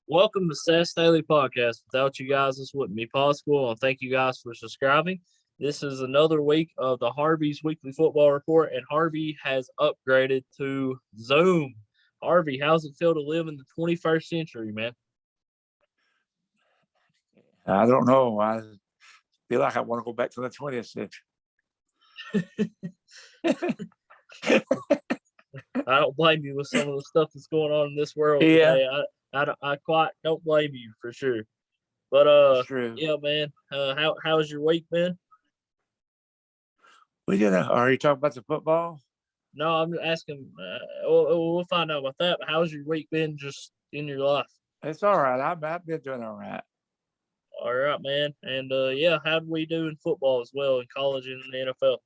Welcome to Seth's Daily Podcast. Without you guys, this wouldn't be possible. And thank you guys for subscribing. This is another week of the Harvey's Weekly Football Report, and Harvey has upgraded to Zoom. Harvey, how's it feel to live in the 21st century, man? I don't know. I feel like I want to go back to the 20th century. I don't blame you with some of the stuff that's going on in this world Yeah. today. I quite don't blame you for sure. But That's true. yeah, man. How's your week been? Are you talking about the football? No, I'm asking. We'll find out about that. But how's your week been just in your life? It's all right. I've been doing all right. All right, man. And yeah, how did we do in football as well, in college and in the NFL?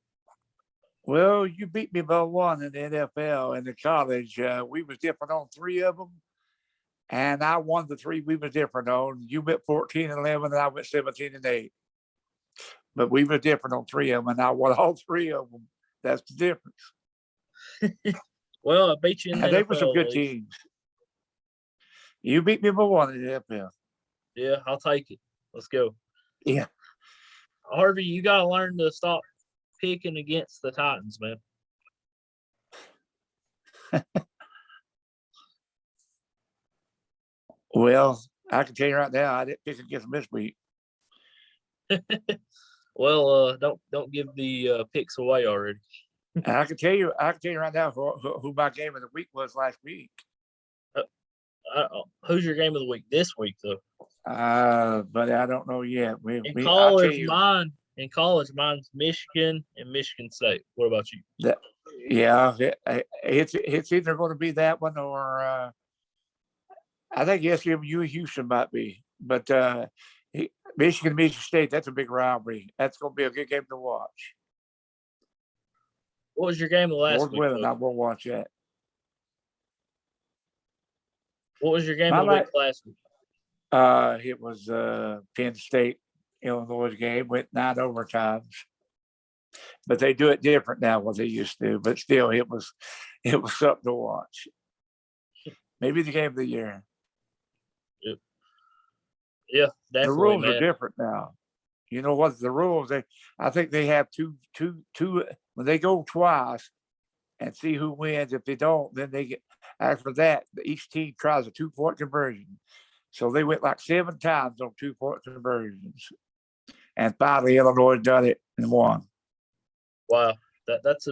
Well, you beat me by one in the NFL. And the college, we was different on three of them. And I won the three we were different on. You went 14-11, and I went 17-8. But we were different on three of them, and I won all three of them. That's the difference. Well, I beat you in the And NFL. they were some good teams. You beat me by one in the NFL. Yeah, I'll take it. Let's go. Yeah. Harvey, you got to learn to stop picking against the Titans, man. Well, I can tell you right now, I didn't pick against them this week. Well, don't give the picks away already. I can tell you right now who my game of the week was last week. Who's your game of the week this week, though? But I don't know yet. In college, mine's Michigan and Michigan State. What about you? It's either going to be that one or I think SMU Houston might be. But Michigan State, that's a big rivalry. That's going to be a good game to watch. What was your game of last week? I will watch that. What was your game of the week last week? It was Penn State Illinois game, went 9 overtimes. But they do it different now what they used to. But still, it was something to watch. Maybe the game of the year. Yep. Yeah, definitely. The rules are different now. You know what the rules? I think they have two. When they go twice and see who wins. If they don't, then they get. After that, each team tries a 2-point conversion. So they went like 7 times on 2-point conversions, and finally Illinois done it and won. Wow, that's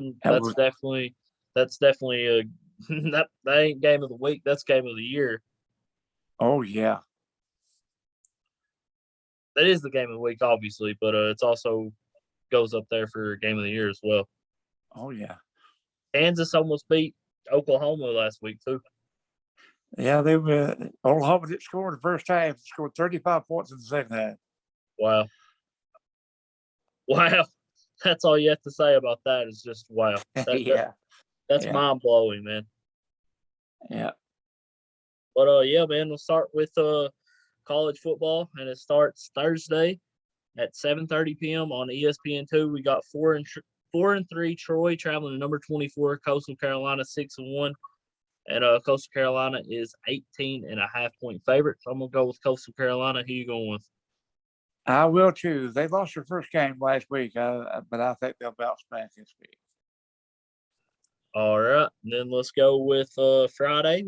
definitely a that ain't game of the week. That's game of the year. Oh yeah, that is the game of the week, obviously, but it's also goes up there for game of the year as well. Oh yeah, Kansas almost beat Oklahoma last week too. Yeah, they were. Oklahoma didn't score in the first half. Scored 35 points in the second half. Wow. That's all you have to say about that is just wow. That's mind blowing, man. Yeah. But yeah, man, we'll start with college football, and it starts Thursday at 7:30 p.m. on ESPN2. We got 4-3 Troy traveling to number 24 Coastal Carolina 6-1. And Coastal Carolina is 18.5-point favorite. So I'm going to go with Coastal Carolina. Who you going with? I will too. They lost their first game last week, but I think they'll bounce back this week. All right. And then let's go with Friday.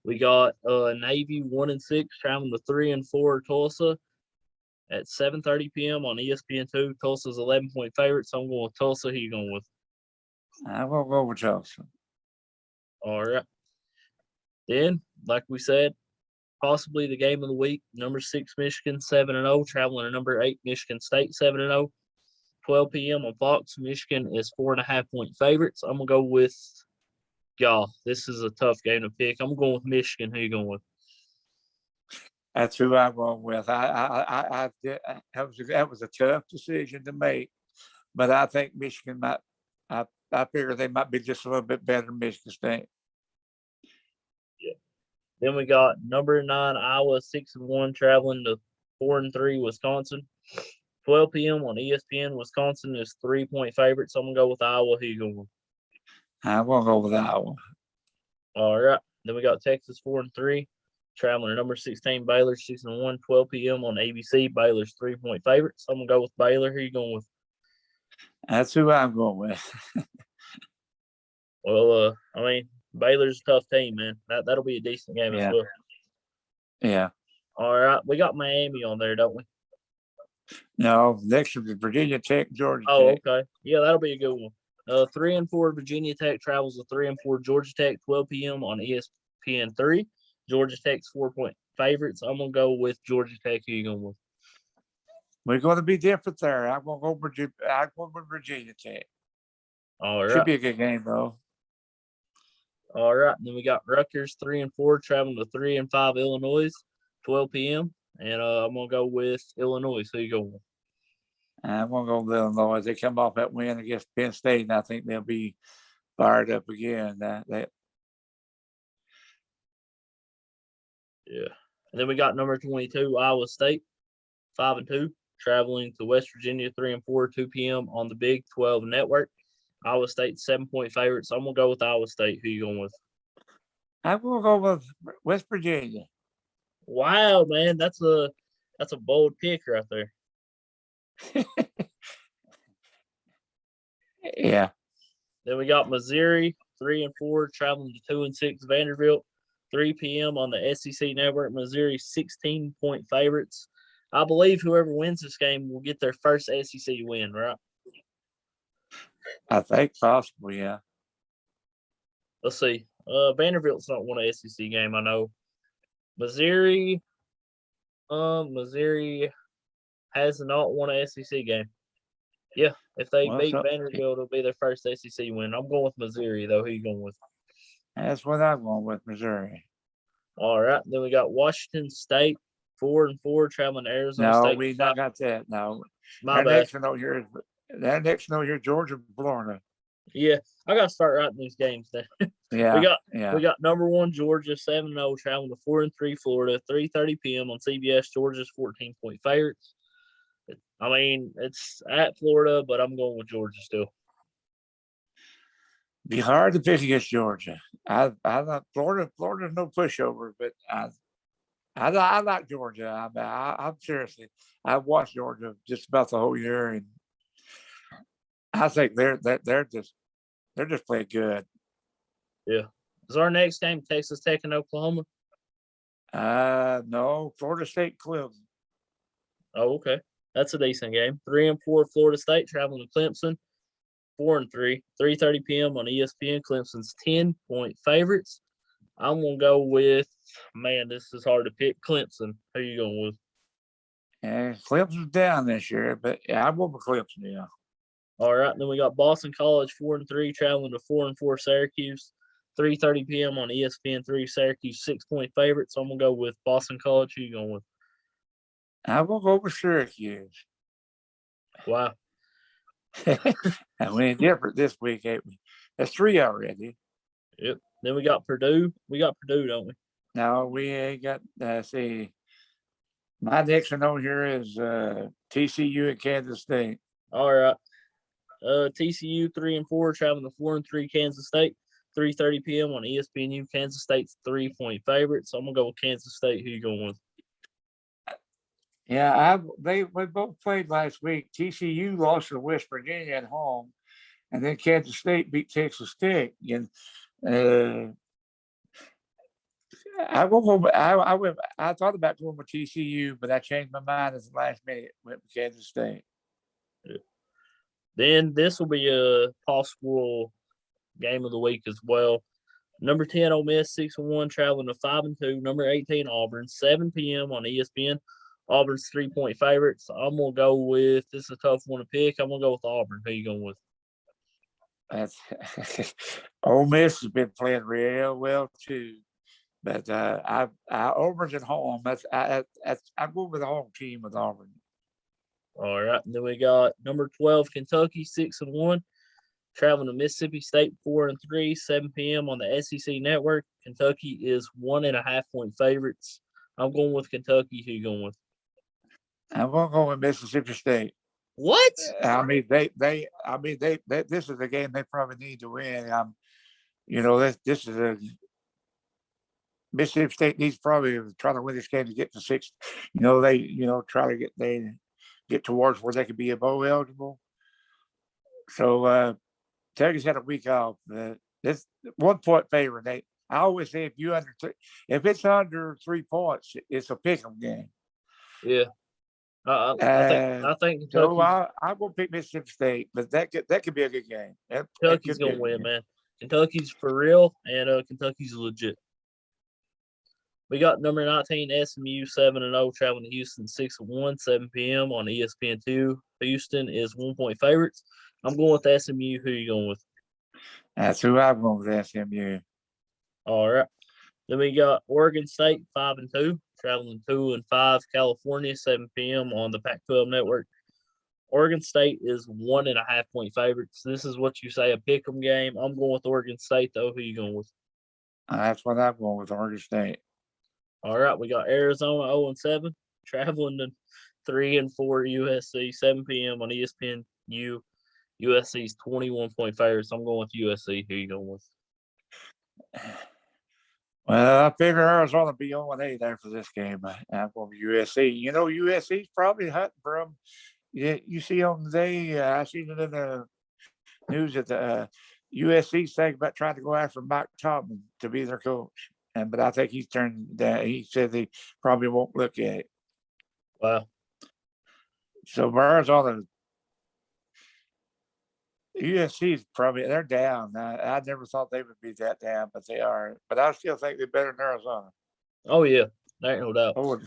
We got Navy 1-6 traveling to 3-4 Tulsa at 7:30 p.m. on ESPN2. Tulsa's 11-point favorite. So I'm going with Tulsa. Who you going with? I will go with Tulsa. All right. Then, like we said, possibly the game of the week, number 6 Michigan 7-0, traveling to number 8 Michigan State 7-0. 12 p.m. on Fox. Michigan is 4.5-point favorites. I'm gonna go with y'all. This is a tough game to pick. I'm going with Michigan. Who you going with? That's who I'm going with. That was a tough decision to make, but I think Michigan might. I figure they might be just a little bit better than Michigan State. Yeah. Then we got number 9 Iowa 6-1 traveling to 4-3 Wisconsin. 12 p.m. on ESPN. Wisconsin is 3-point favorite, so I'm gonna go with Iowa. Who you going with? I'm gonna go with Iowa. All right. Then we got Texas 4-3 traveling to number 16 Baylor, 6-1, 12 p.m. on ABC. Baylor's 3-point favorites. I'm gonna go with Baylor. Who you going with? That's who I'm going with. Well, I mean, Baylor's a tough team, man. That'll be a decent game as well. Yeah. All right, we got Miami on there, don't we? No, next is Virginia Tech, Georgia Oh, Tech. okay. Yeah, that'll be a good one. 3-4 Virginia Tech travels to 3-4 Georgia Tech, 12 p.m. on ESPN3. Georgia Tech's 4-point favorites. I'm gonna go with Georgia Tech. Who you going with? We're going to be different there. I'm going to go with Virginia Tech. All right. Should be a good game, though. All right. And then we got Rutgers 3-4 traveling to 3-5 Illinois, 12 p.m. And I'm gonna go with Illinois. Who you going with? I'm going to go with Illinois. They come off that win against Penn State, and I think they'll be fired up again. Yeah. And then we got number 22 Iowa State, 5-2, traveling to West Virginia, 3-4, 2 p.m. on the Big 12 Network. Iowa State 7-point favorites. I'm gonna go with Iowa State. Who you going with? I'm going to go with West Virginia. Wow, man, that's a bold pick right there. Yeah. Then we got Missouri 3-4 traveling to 2-6 Vanderbilt, 3 p.m. on the SEC Network. Missouri 16-point favorites. I believe whoever wins this game will get their first SEC win, right? I think possibly, yeah. Let's see. Vanderbilt's not won an SEC game, I know. Missouri has not won an SEC game. Yeah, if they beat Vanderbilt, it'll be their first SEC win. I'm going with Missouri, though. Who you going with? That's what I'm going with, Missouri. All right. Then we got Washington State, 4-4, traveling to Arizona State. No, we not got that. No. My bad. Next note here, Georgia, Florida. Yeah, I got to start writing these games then. Yeah. We got number 1 Georgia, 7-0, traveling to 4-3 Florida, 3:30 p.m. on CBS. Georgia's 14-point favorites. I mean, it's at Florida, but I'm going with Georgia still. Be hard to pick against Georgia. I like Florida. Florida's no pushover, but I like Georgia. I'm seriously. I've watched Georgia just about the whole year, and I think they're just playing good. Yeah. Is our next game Texas Tech and Oklahoma? No, Florida State, Clemson. Oh, okay. That's a decent game. 3-4 Florida State traveling to Clemson, 4-3, 3:30 p.m. on ESPN. Clemson's 10-point favorites. I'm gonna go with, man, this is hard to pick. Clemson. Who you going with? And Clemson's down this year, but yeah, I'm going with Clemson. Yeah. All right. Then we got Boston College 4-3 traveling to 4-4 Syracuse, 3:30 p.m. on ESPN3. Syracuse 6-point favorites. So I'm gonna go with Boston College. Who you going with? I'm going to go with Syracuse. Wow. And we ain't different this week, ain't we? That's 3 already. Yep. Then we got Purdue. We got Purdue, don't we? No, we ain't got, see, my next one over here is TCU and Kansas State. All right. TCU 3-4 traveling to 4-3 Kansas State, 3:30 p.m. on ESPNU. Kansas State's 3-point favorite. So I'm gonna go with Kansas State. Who you going with? Yeah, we both played last week. TCU lost to West Virginia at home, and then Kansas State beat Texas Tech. And I thought about going with TCU, but I changed my mind at the last minute. Went with Kansas State. Yeah. Then this will be a possible game of the week as well. Number 10 Ole Miss 6-1 traveling to 5-2. Number 18 Auburn 7 p.m. on ESPN. Auburn's 3-point favorites. I'm gonna go with, this is a tough one to pick. I'm gonna go with Auburn. Who you going with? That's Ole Miss has been playing real well too, but Auburn's at home. I'm going with the home team with Auburn. All right, and then we got number 12 Kentucky 6-1 traveling to Mississippi State 4-3, 7 p.m. on the SEC Network. Kentucky is 1.5-point favorites. I'm going with Kentucky. Who you going with? I'm going to go with Mississippi State. What? I mean, they this is a game they probably need to win. This is Mississippi State needs probably trying to win this game to get to 6. Try to get towards where they could be a bowl eligible. So Texas had a week off. It's 1 point favorite. I always say if it's under 3 points, it's a pick'em game. Yeah. I think So Kentucky. I'm gonna pick Mississippi State, but that could be a good game. Kentucky's gonna win, man. Kentucky's for real, and Kentucky's legit. We got number 19 SMU 7-0 traveling to Houston 6-1, 7 p.m. on ESPN2. Houston is 1 point favorites. I'm going with SMU. Who are you going with? That's who I'm going with, SMU. All right. Then we got Oregon State 5-2 traveling 2-5 California 7 p.m. on the Pac-12 network. Oregon State is 1.5 point favorites. This is what you say a pick'em game. I'm going with Oregon State though. Who are you going with? That's what I'm going with, Oregon State. All right, we got Arizona 0-7 traveling to 3-4 USC 7 p.m. on ESPN. USC's 21 point favorites. I'm going with USC. Who are you going with? Well, I figure Arizona will be 0-8 after this game. I'm going with USC. USC's probably hunting for them. You see on the day, I seen it in the news that the USC's thinking about trying to go after Mike Tomlin to be their coach. But I think he's turned down. He said they probably won't look at it. Wow. So Arizona, USC's probably, they're down. I never thought they would be that down, but they are. But I still think they're better than Arizona. Oh, yeah. There ain't no doubt. Oh.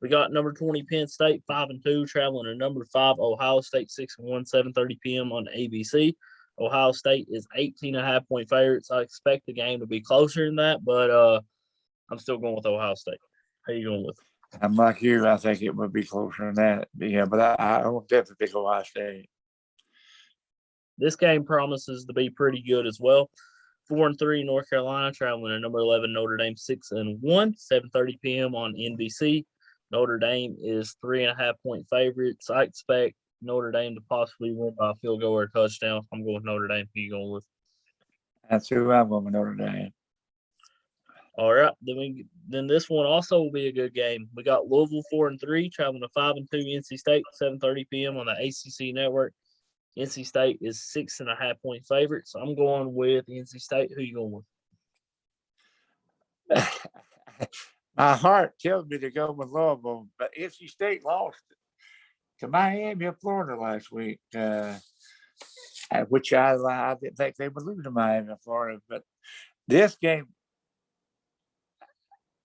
We got number 20 Penn State 5-2 traveling to number 5 Ohio State 6-1, 7:30 p.m. on ABC. Ohio State is 18.5 point favorites. I expect the game to be closer than that, but I'm still going with Ohio State. How you going with? I'm like you. I think it would be closer than that. Yeah, but I will definitely pick Ohio State. This game promises to be pretty good as well. 4-3 North Carolina traveling to number 11 Notre Dame 6-1, 7:30 p.m. on NBC. Notre Dame is 3.5 point favorites. I expect Notre Dame to possibly win by a field goal or a touchdown. I'm going with Notre Dame. Who you going with? That's who I'm going with, Notre Dame. All right. Then this one also will be a good game. We got Louisville 4-3 traveling to 5-2 NC State 7:30 p.m. on the ACC network. NC State is 6.5 point favorites. I'm going with NC State. Who you going with? My heart tells me to go with Louisville, but NC State lost to Miami of Florida last week, which I didn't think they would lose to Miami of Florida. But this game,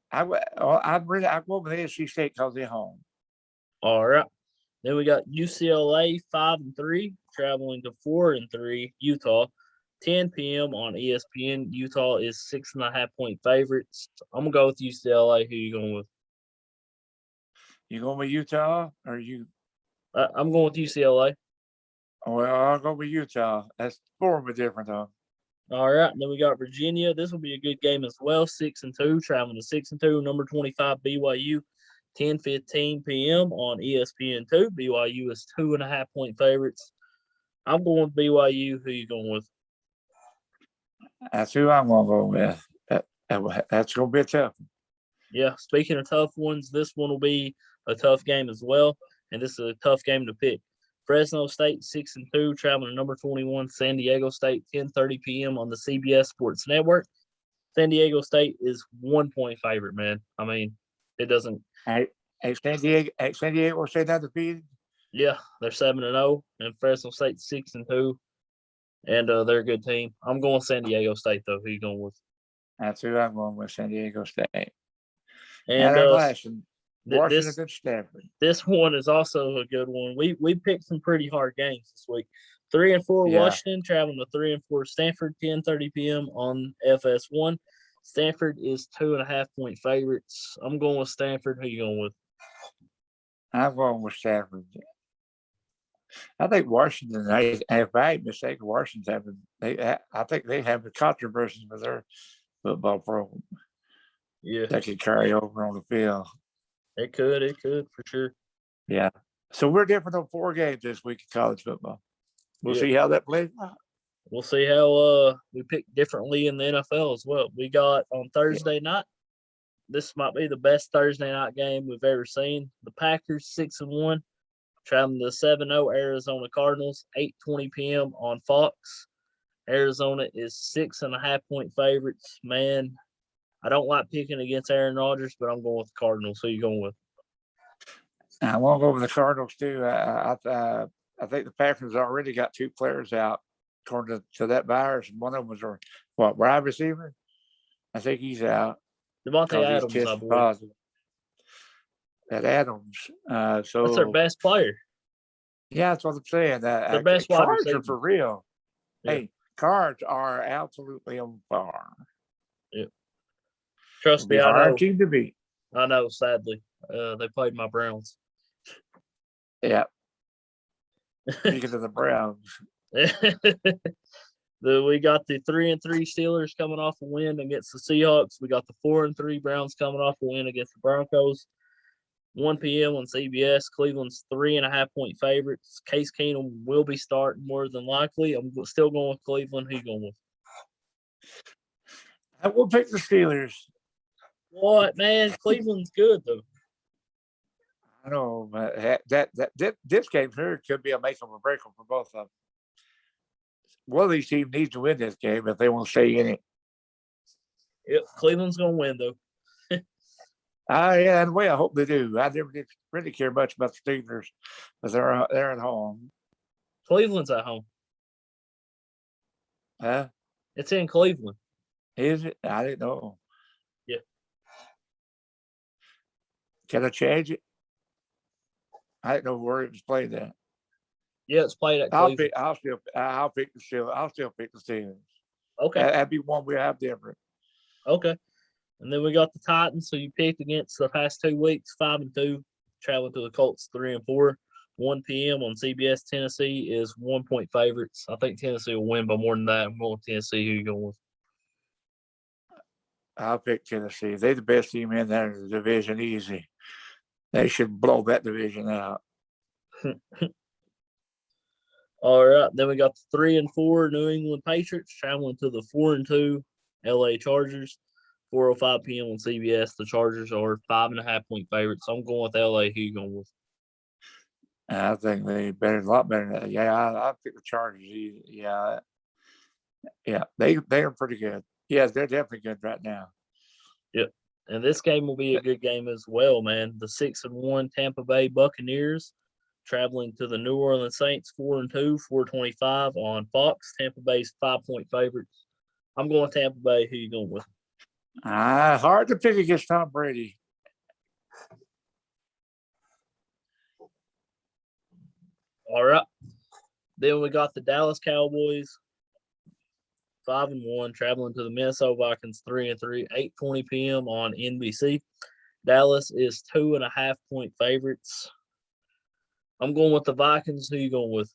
I'm going with NC State because they're home. All right. Then we got UCLA 5-3 traveling to 4-3 Utah. 10 p.m. on ESPN. Utah is 6.5 point favorites. I'm gonna go with UCLA. Who you going with? You going with Utah or you? I'm going with UCLA. Oh, well, I'll go with Utah. That's more different though. All right. Then we got Virginia. This will be a good game as well. 6-2 traveling to 6-2. Number 25 BYU. 10:15 p.m. on ESPN2. BYU is 2.5 point favorites. I'm going with BYU. Who you going with? That's who I'm going to go with. That's going to be a tough one. Yeah, speaking of tough ones, this one will be a tough game as well, and this is a tough game to pick. Fresno State 6-2, traveling to number 21 San Diego State, 10:30 p.m. on the CBS Sports Network. San Diego State is 1 point favorite, man. I mean, it doesn't. Hey, San Diego State undefeated. Yeah, they're 7-0, and Fresno State 6-2. And they're a good team. I'm going San Diego State, though. Who you going with? That's who I'm going with, San Diego State. And our last one, Washington Stafford. This one is also a good one. We picked some pretty hard games this week. 3-4 Washington traveling to 3-4 Stanford, 10:30 p.m. on FS1. Stanford is 2.5 point favorites. I'm going with Stanford. Who you going with? I'm going with Stafford. I think Washington, if I ain't mistaken, Washington I think they have a controversy with their football program. Yeah. That could carry over on the field. It could for sure. Yeah. So we're different on 4 games this week in college football. We'll see how that plays out. we'll see how we pick differently in the NFL as well. We got on Thursday night. This might be the best Thursday night game we've ever seen. The Packers 6-1, traveling to 7-0 Arizona Cardinals, 8:20 p.m. on Fox. Arizona is 6.5-point favorites. Man, I don't like picking against Aaron Rodgers, but I'm going with the Cardinals. Who you going with? I want to go with the Cardinals too. I think the Packers already got 2 players out according to that virus. One of them was wide receiver. I think he's out. Devontae Adams, I tested believe. positive. That Adams. That's their best player. Yeah, that's what I'm saying. The best wide Cards receiver. are for real. Yeah. Hey, Cards are absolutely on fire. Yeah. Trust me, I know. hard team to beat. I know, sadly. They played my Browns. Yeah. Speaking of the Browns. We got the 3-3 Steelers coming off a win against the Seahawks. We got the 4-3 Browns coming off a win against the Broncos. 1 p.m. on CBS. Cleveland's 3.5-point favorites. Case Keenum will be starting more than likely. I'm still going with Cleveland. Who you going with? I will pick the Steelers. What, man? Cleveland's good though. I know, but this game here could be a make or break for both of them. One of these teams needs to win this game if they want to stay in it. Yep, Cleveland's gonna win though. Yeah, in a way, I hope they do. I never did really care much about the Steelers, but they're at home. Cleveland's at home. Huh? It's in Cleveland. Is it? I didn't know. Yeah. Can I change it? I didn't know where it was played at. Yeah, it's played at Cleveland. I'll pick the Steelers. I'll still pick the Steelers. Okay. That'd be one we have different. Okay. And then we got the Titans, who you picked against the past 2 weeks, 5-2, traveling to the Colts 3-4. 1 p.m. on CBS. Tennessee is 1-point favorites. I think Tennessee will win by more than that. I'm going with Tennessee. Who you going with? I'll pick Tennessee. They're the best team in that division, easy. They should blow that division out. All right. Then we got the 3-4 New England Patriots traveling to the 4-2 LA Chargers. 4:05 p.m. on CBS. The Chargers are 5.5-point favorites. So I'm going with LA. Who you going with? I think they better, a lot better than that. Yeah, I pick the Chargers. Yeah, they are pretty good. Yes, they're definitely good right now. Yep. And this game will be a good game as well, man. The 6-1 Tampa Bay Buccaneers traveling to the New Orleans Saints 4-2, 4:25 on Fox. Tampa Bay's 5-point favorites. I'm going Tampa Bay. Who you going with? Hard to pick against Tom Brady. All right. Then we got the Dallas Cowboys 5-1 traveling to the Minnesota Vikings 3-3, 8:20 p.m. on NBC. Dallas is 2.5-point favorites. I'm going with the Vikings. Who you going with?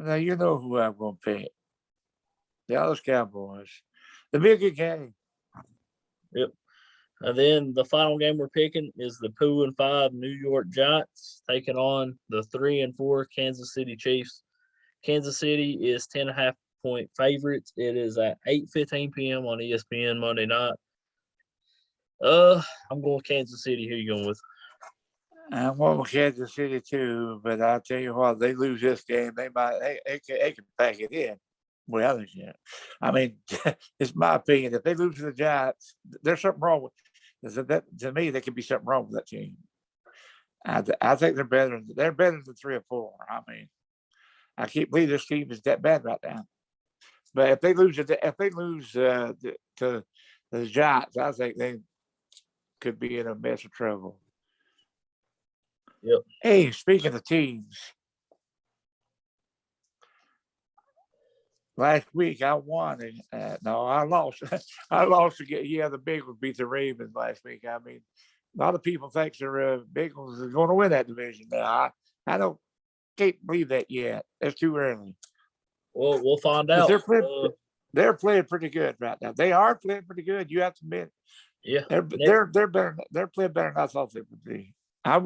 Now you know who I'm going to pick. Dallas Cowboys. The big game. Yep. And then the final game we're picking is the 2-5 New York Giants taking on the 3-4 Kansas City Chiefs. Kansas City is 10.5-point favorites. It is at 8:15 p.m. on ESPN Monday night. I'm going with Kansas City. Who you going with? I'm going with Kansas City too, but I'll tell you what, they lose this game, they can pack it in. Well, I mean, it's my opinion. If they lose to the Giants, there's something wrong with that. To me, there could be something wrong with that team. I think they're better. They're better than 3 or 4. I mean, I can't believe this team is that bad right now. But if they lose to the Giants, I think they could be in a mess of trouble. Yep. Hey, speaking of teams, last week I won. No, I lost. I lost again. Yeah, the Bengals beat the Ravens last week. I mean, a lot of people think the Bengals are going to win that division. Now, I can't believe that yet. It's too early. Well, we'll find out. They're playing pretty good right now. They are playing pretty good. You have to admit. Yeah, they're better. They're playing better than I thought they would be. I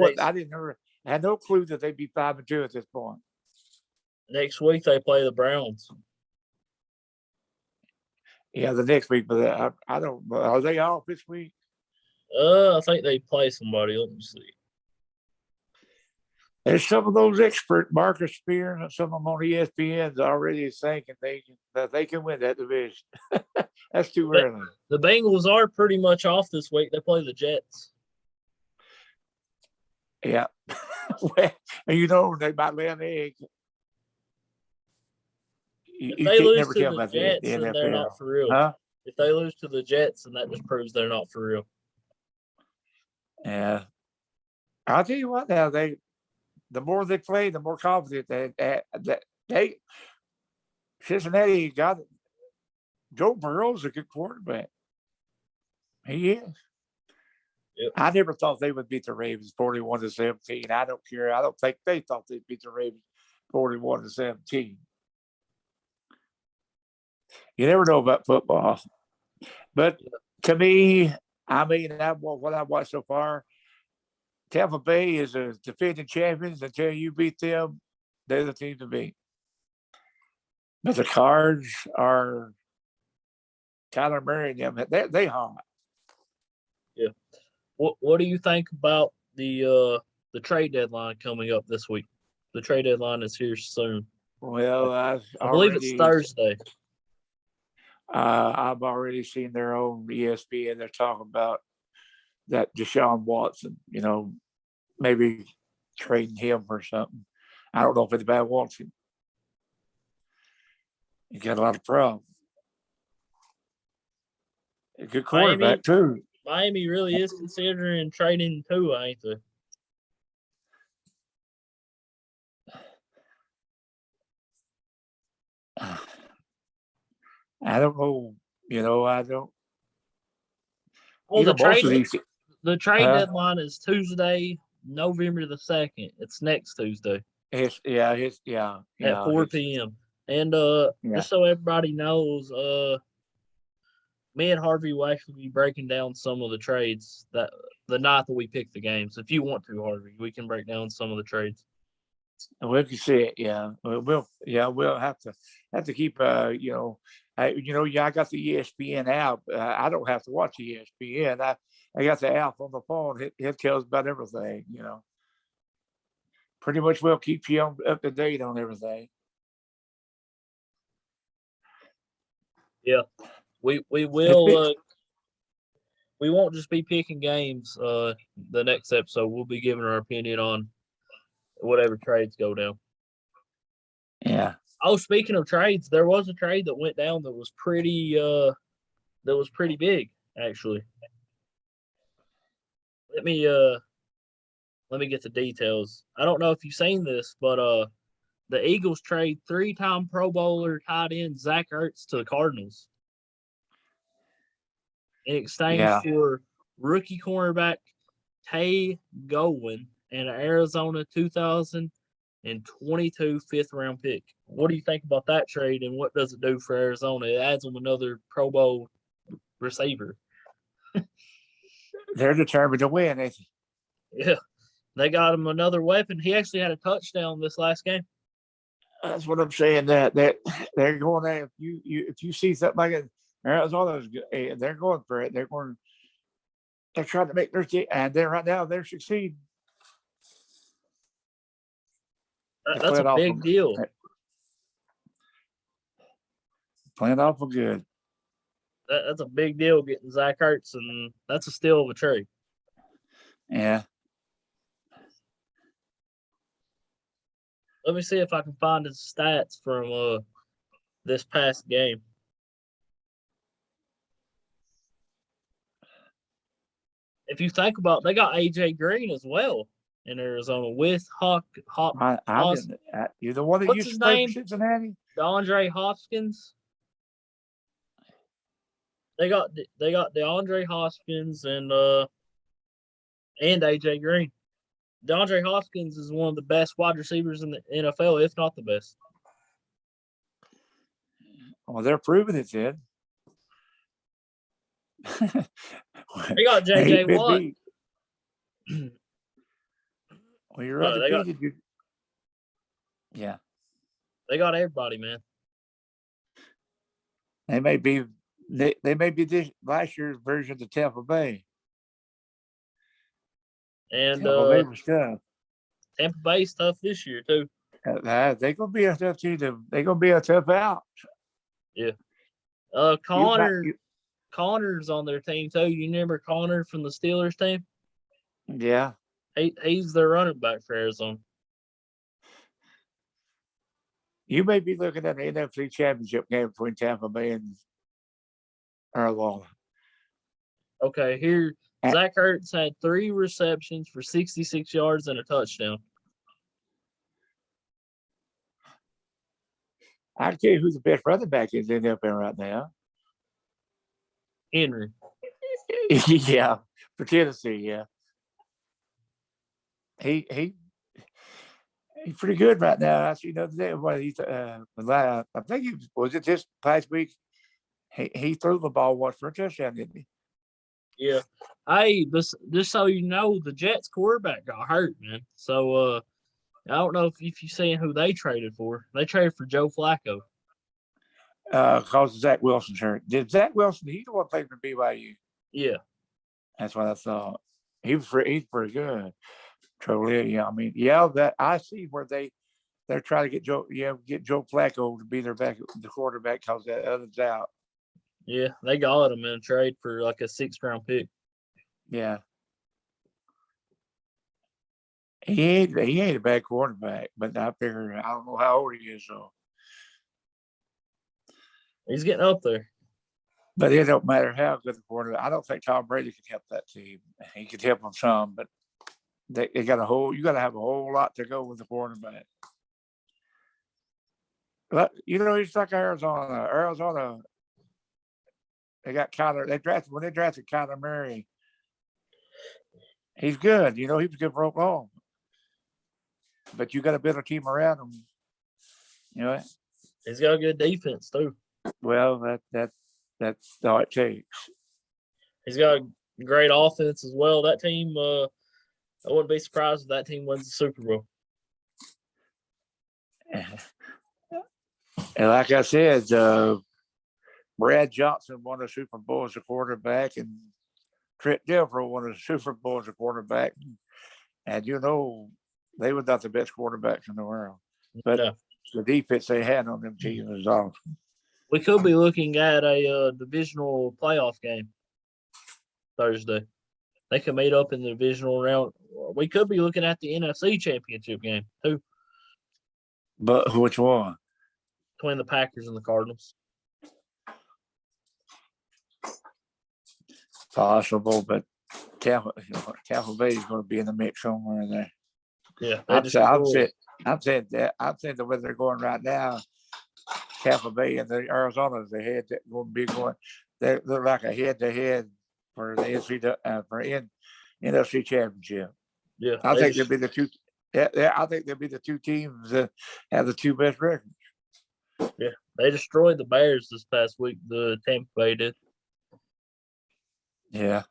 had no clue that they'd be 5-2 at this point. Next week they play the Browns. Yeah, the next week, but I don't know. Are they off this week? I think they play somebody. Let me see. There's some of those expert Marcus Spear and some of them on ESPN's already thinking that they can win that division. That's too But early. the Bengals are pretty much off this week. They play the Jets. Yeah. Well, you know, they might lay an egg. If You they can't lose never to tell the about the Jets, then they're NFL. not for real. Huh? If they lose to the Jets, then that just proves they're not for real. Yeah. I'll tell you what now, the more they play, the more confident they Cincinnati got it. Joe Burrow's a good quarterback. He is. Yep. I never thought they would beat the Ravens 41-17. I don't care. I don't think they thought they'd beat the Ravens 41-17. You never know about football. But to me, I mean, what I've watched so far, Tampa Bay is a defending champions. Until you beat them, they're the team to beat. But the Cards are Kyler Murray and them. They hot. Yeah. What do you think about the trade deadline coming up this week? The trade deadline is here soon. Well, I believe it's Thursday. I've already seen their own ESPN. They're talking about that Deshaun Watson, maybe trading him or something. I don't know if anybody wants him. He got a lot of problems. A good quarterback, too. Miami really is considering trading too, ain't they? I don't know. I don't. Well, the trade huh? deadline is Tuesday, November the 2nd. It's next Tuesday at 4 p.m. And just so everybody knows, me and Harvey will actually be breaking down some of the trades that the night that we pick the games. If you want to, Harvey, we can break down some of the trades. We can see it, yeah. We'll have to keep I got the ESPN app. I don't have to watch ESPN. I got the app on the phone. It tells about everything, Pretty much will keep you up to date on everything. Yeah. We will we won't just be picking games the next episode. We'll be giving our opinion on whatever trades go down. Yeah. Oh, speaking of trades, there was a trade that went down that was pretty big, actually. Let me get the details. I don't know if you've seen this, but the Eagles trade 3-time Pro Bowler tight end Zach Ertz to the Cardinals in exchange for rookie cornerback Tay Gowan and an Arizona 2022 fifth-round pick. What do you think about that trade, and what does it do for Arizona? It adds them another Pro Bowl receiver. They're determined to win, ain't they? Yeah, they got him another weapon. He actually had a touchdown this last game. That's what I'm saying. That they're going there. If you see something like it, Arizona's they're going for it. They're trying to make their team, and right now they're succeeding. That's a big deal. Playing awful good. That's a big deal getting Zach Ertz, and that's a steal of a trade. Yeah. Let me see if I can find his stats from this past game. If you think about it, they got AJ Green as well in Arizona with You're the one that used to play for Cincinnati? DeAndre Hopkins. They got DeAndre Hopkins and AJ Green. DeAndre Hopkins is one of the best wide receivers in the NFL, if not the best. Well, they're proving it then. They got J.J. Watt. Well, you're undefeated. They got everybody, man. They may be They may be this last year's version of Tampa Bay. And Tampa Bay was tough. Tampa Bay's tough this year too. They're gonna be a tough team. They're gonna be a tough out. Yeah. You- Connor's on their team too. You remember Connor from the Steelers team? Yeah. He's their running back for Arizona. You may be looking at an NFC Championship game between Tampa Bay and Arizona. Okay, here And Zach Ertz had 3 receptions for 66 yards and a touchdown. I can tell you who the best running back is in the NFL right now. Henry. Yeah, for Tennessee. Yeah, he's pretty good right now. I see the other day what he's. I think he was it this past week. He threw the ball once for a touchdown, didn't he? Yeah. Hey, just so you know, the Jets quarterback got hurt, man. So I don't know if you seen who they traded for. They traded for Joe Flacco. Because Zach Wilson's hurt. Did Zach Wilson? He's the one playing for BYU. Yeah. That's what I thought. He's pretty good. Totally. Yeah. I mean, yeah. That I see where they're trying to get Joe Flacco to be the quarterback because that other's out. Yeah, they got him in a trade for like a 6th-round pick. Yeah. He ain't a bad quarterback, but I figure I don't know how old he is, so. He's getting up there. But it don't matter how good the quarterback. I don't think Tom Brady could help that team. He could help them some, but they got you got to have a whole lot to go with the quarterback. But it's like Arizona. Arizona, they got Kyler. When they drafted Kyler Murray. He's good. He was good for Oklahoma. But you got to build a team around him. He's got a good defense too. Well, that's all it takes. He's got a great offense as well. That team, I wouldn't be surprised if that team wins the Super Bowl. And like I said, Brad Johnson won a Super Bowl as a quarterback, and Trent Dilfer won a Super Bowl as a quarterback. And they were not the best quarterbacks in the world. But the defense they had on them teams was awesome. We could be looking at a divisional playoff game Thursday. They could meet up in the divisional round. We could be looking at the NFC Championship game too. But which one? Between the Packers and the Cardinals. Possible, but Tampa Bay is going to be in the mix somewhere in there. Yeah, I'm saying the way they're going right now, Tampa Bay and the Arizona's ahead. That will be going. They're like a head-to-head for the NFC Championship. Yeah, I think they'll be the two. I think they'll be the two teams that have the two best records. Yeah, they destroyed the Bears this past week. The Tampa Bay did. Yeah.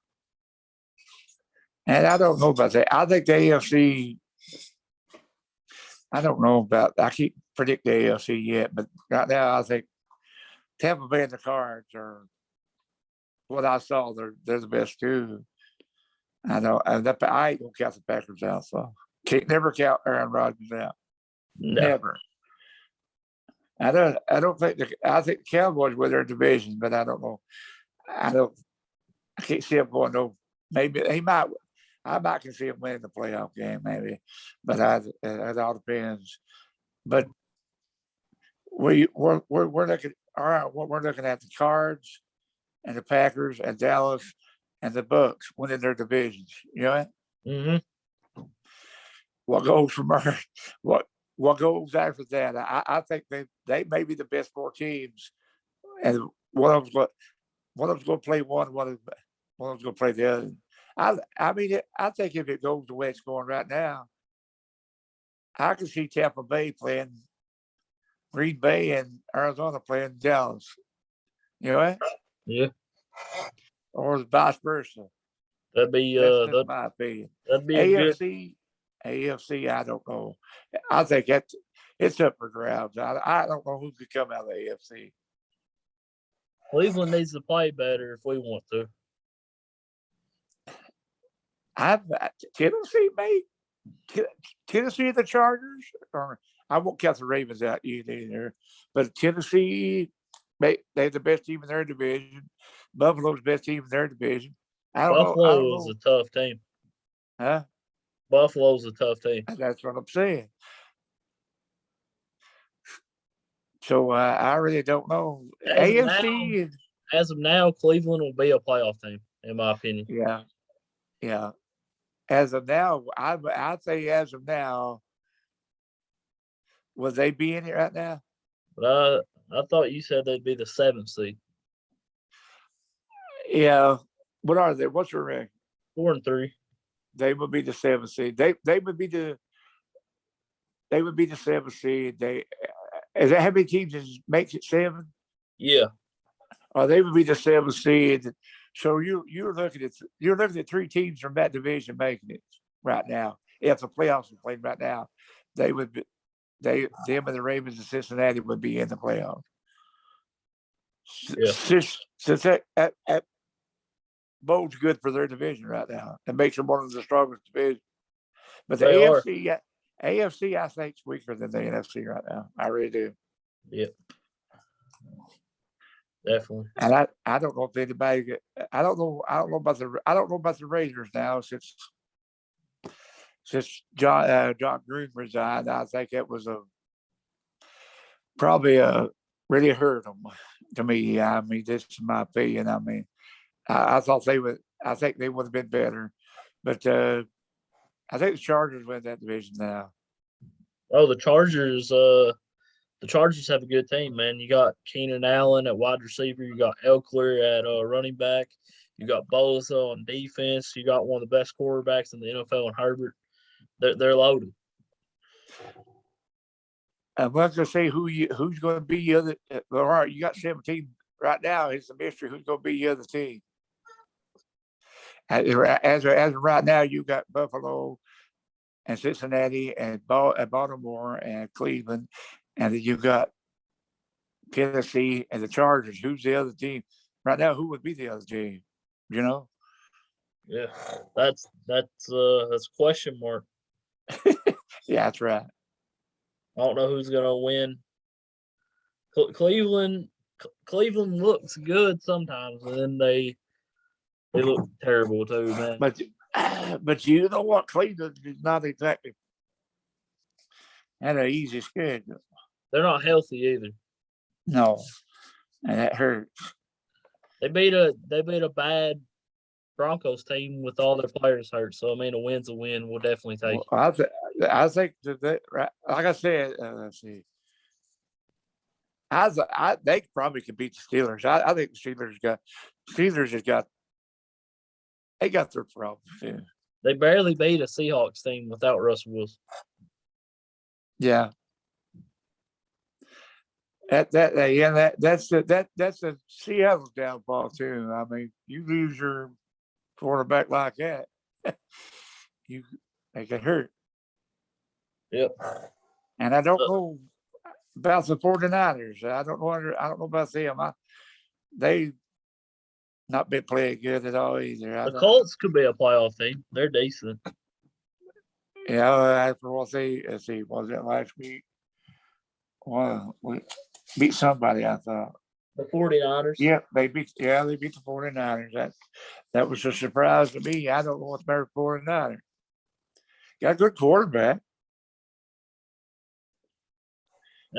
And I don't know about that. I think the AFC. I don't know about. I can't predict the AFC yet, but right now I think Tampa Bay and the Cards are. What I saw, they're the best too. I know. I ain't gonna count the Packers out, so can't never count Aaron Rodgers out. No. Never. I don't think I think the Cowboys win their division, but I don't know. I can't see them going no. Maybe he might. I might can see him winning the playoff game, maybe, but it all depends. But we're looking. All right, we're looking at the Cards and the Packers and Dallas and the Bucks winning their divisions. Mm-hmm. What goes from there? What goes after that? I think they may be the best 4 teams, and one of them's going to play one of them's going to play the other. I mean, I think if it goes the way it's going right now, I can see Tampa Bay playing Green Bay and Arizona playing Dallas. Yeah. Or vice versa. That'd be that's my opinion. That'd be AFC. I don't know. I think it's up for grabs. I don't know who could come out of the AFC. Cleveland needs to play better if we want to. Tennessee, mate. Tennessee, the Chargers, or I won't count the Ravens out either. But Tennessee, they're the best team in their division. Buffalo's the best team in their division. I don't Buffalo is know. a tough team. Huh? Buffalo's a tough team. That's what I'm saying. So I really don't know. AFC. As of now, Cleveland will be a playoff team, in my opinion. Yeah. As of now, I'd say as of now, would they be in it right now? But I thought you said they'd be the 7th seed. Yeah. What are they? What's their rank? 4-3. They would be the 7th seed. They would be the 7th seed. Is that how many teams makes it 7? Yeah. They would be the 7th seed. So you're looking at 3 teams from that division making it right now. If the playoffs were played right now, they would be them and the Ravens and Cincinnati would be in the playoffs. Yeah. Since that bodes good for their division right now. It makes them one of the strongest divisions. But the AFC, I think, is weaker than the NFC right now. I really do. Yeah. Definitely. And I don't know if anybody. I don't know about the Raiders now since John Gruden resigned. I think it was probably really hurt them to me. I mean, this is my opinion. I mean, I thought they would. I think they would have been better, but I think the Chargers win that division now. Oh, the Chargers. The Chargers have a good team, man. You got Keenan Allen at wide receiver. You got Ucla at running back. You got Bosa on defense. You got one of the best quarterbacks in the NFL in Herbert. They're loaded. I'm not going to say who's going to be the other. All right, you got 17 right now. It's a mystery who's going to be the other team. As of right now, you got Buffalo and Cincinnati and Baltimore and Cleveland, and then you got Tennessee and the Chargers. Who's the other team right now? Who would be the other team? You know? Yeah, that's a question mark. Yeah, that's right. I don't know who's gonna win. Cleveland looks good sometimes, and then they look terrible too, man. But you know what? Cleveland is not exactly had an easy schedule. They're not healthy either. No, and that hurts. They beat a bad Broncos team with all their players hurt. So I mean, a win's a win. We'll definitely take it. I think that like I said, let's see. They probably could beat the Steelers. I think the Steelers they got their problems. Yeah. They barely beat a Seahawks team without Russell Wilson. Yeah. That's a Seattle's downfall too. I mean, you lose your quarterback like that, they get hurt. Yep. And I don't know about the 49ers. I don't know about them. They not been playing good at all either. The Colts could be a playoff team. They're decent. Yeah, after what let's see, was it last week? Well, we beat somebody, I thought. The 49ers? Yeah, they beat the 49ers. That was a surprise to me. I don't know what's better 49ers. Got a good quarterback.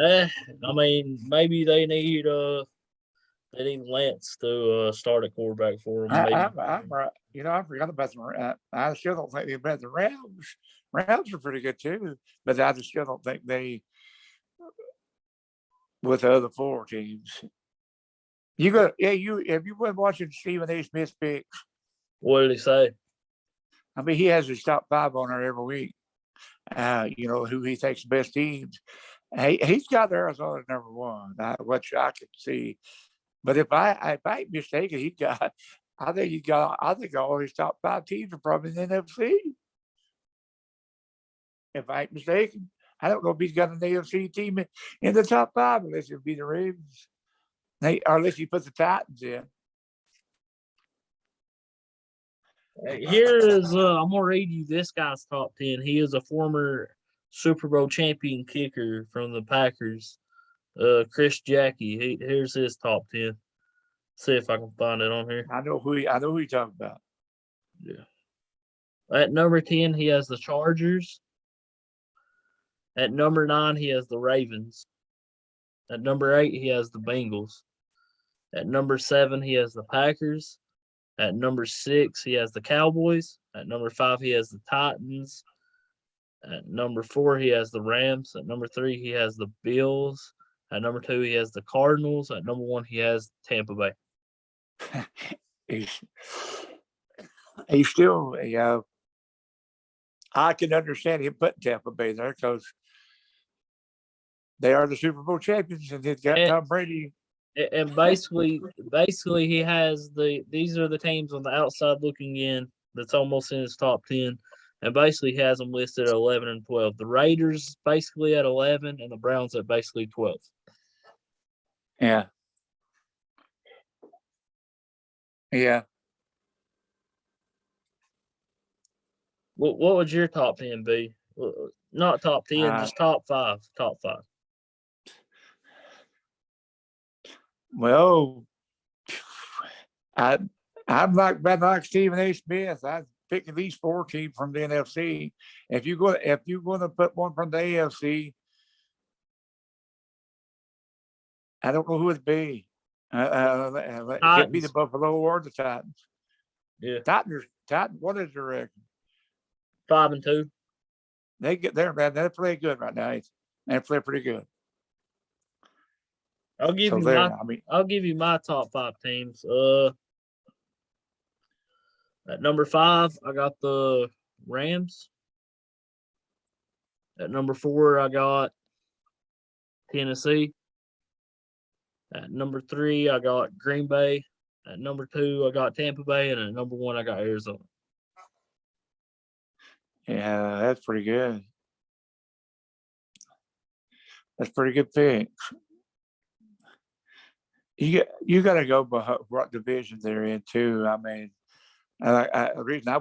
I mean, maybe they need Lance to start a quarterback for them. I'm right. I forgot about the. I still don't think they're better. The Rams. Rams are pretty good too, but I just still don't think they. With the other 4 teams, have you been watching Stephen A. Smith's picks? What did he say? I mean, he has his top 5 on there every week. Who he thinks the best teams. He's got Arizona number 1, which I can see. But if I ain't mistaken, I think all his top 5 teams are probably in the NFC. If I ain't mistaken, I don't know if he's got an AFC team in the top 5 unless it'll be the Ravens. or unless you put the Titans in. Here is I'm gonna read you this guy's top 10. He is a former Super Bowl champion kicker from the Packers. Chris Jackie. Here's his top 10. See if I can find it on here. I know who you're talking about. Yeah. At number 10, he has the Chargers. At number 9, he has the Ravens. At number 8, he has the Bengals. At number 7, he has the Packers. At number 6, he has the Cowboys. At number 5, he has the Titans. At number 4, he has the Rams. At number 3, he has the Bills. At number 2, he has the Cardinals. At number 1, he has Tampa Bay. He's still, I can understand him putting Tampa Bay there because they are the Super Bowl champions, and they've got Tom Brady. And basically, he has these are the teams on the outside looking in that's almost in his top 10, and basically has them listed at 11 and 12. The Raiders basically at 11, and the Browns at basically 12. Yeah. Yeah. What would your top 10 be? Not top 10, just top 5. Top 5. Well, I'm like Stephen A. Smith. I'm picking these 4 teams from the NFC. If you're going to put one from the AFC, I don't know who it'd be. It could be the Buffalo or the Titans. Yeah. Titans. What is your record? 5 and 2. They play good right now. They play pretty good. I'll give you my top 5 teams. At number 5, I got the Rams. At number 4, I got Tennessee. At number 3, I got Green Bay. At number 2, I got Tampa Bay, and at number 1, I got Arizona. Yeah, that's pretty good. That's pretty good pick. You got to go by what division they're in too. I mean, the reason I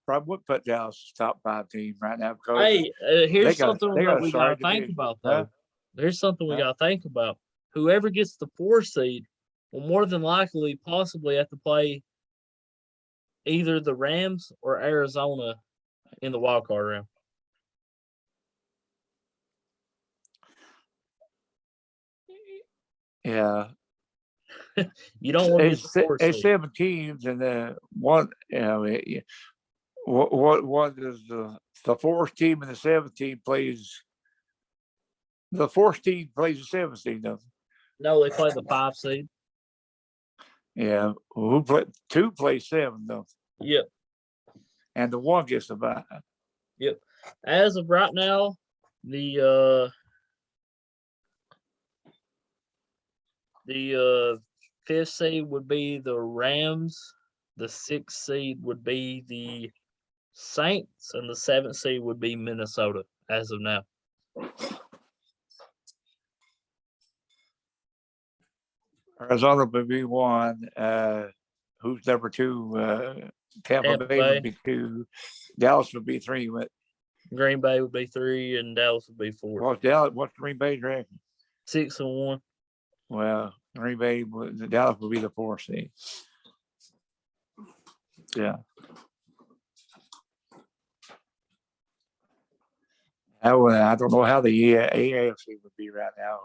probably would put Dallas top 5 team right now because here's something that we got to think about though. There's something we got to think about. Whoever gets the 4 seed will more than likely possibly have to play either the Rams or Arizona in the wild card round. Yeah. You don't want to get the 4 seed. It's 7 teams, and one. What is the 4th team and the 7th team plays? The 4th team plays the 7th team, doesn't it? No, they play the 5 seed. Yeah, 2 play 7 though. Yep. And the 1 gets the bye. Yep. As of right now, the 5th seed would be the Rams. The 6th seed would be the Saints, and the 7th seed would be Minnesota as of now. Arizona would be 1. Who's number 2? Tampa Bay would be 2. Dallas would be 3. Green Bay would be 3, and Dallas would be 4. What's Green Bay's record? 6 and 1. Well, Dallas would be the 4th seed. Yeah. I don't know how the AFC would be right now.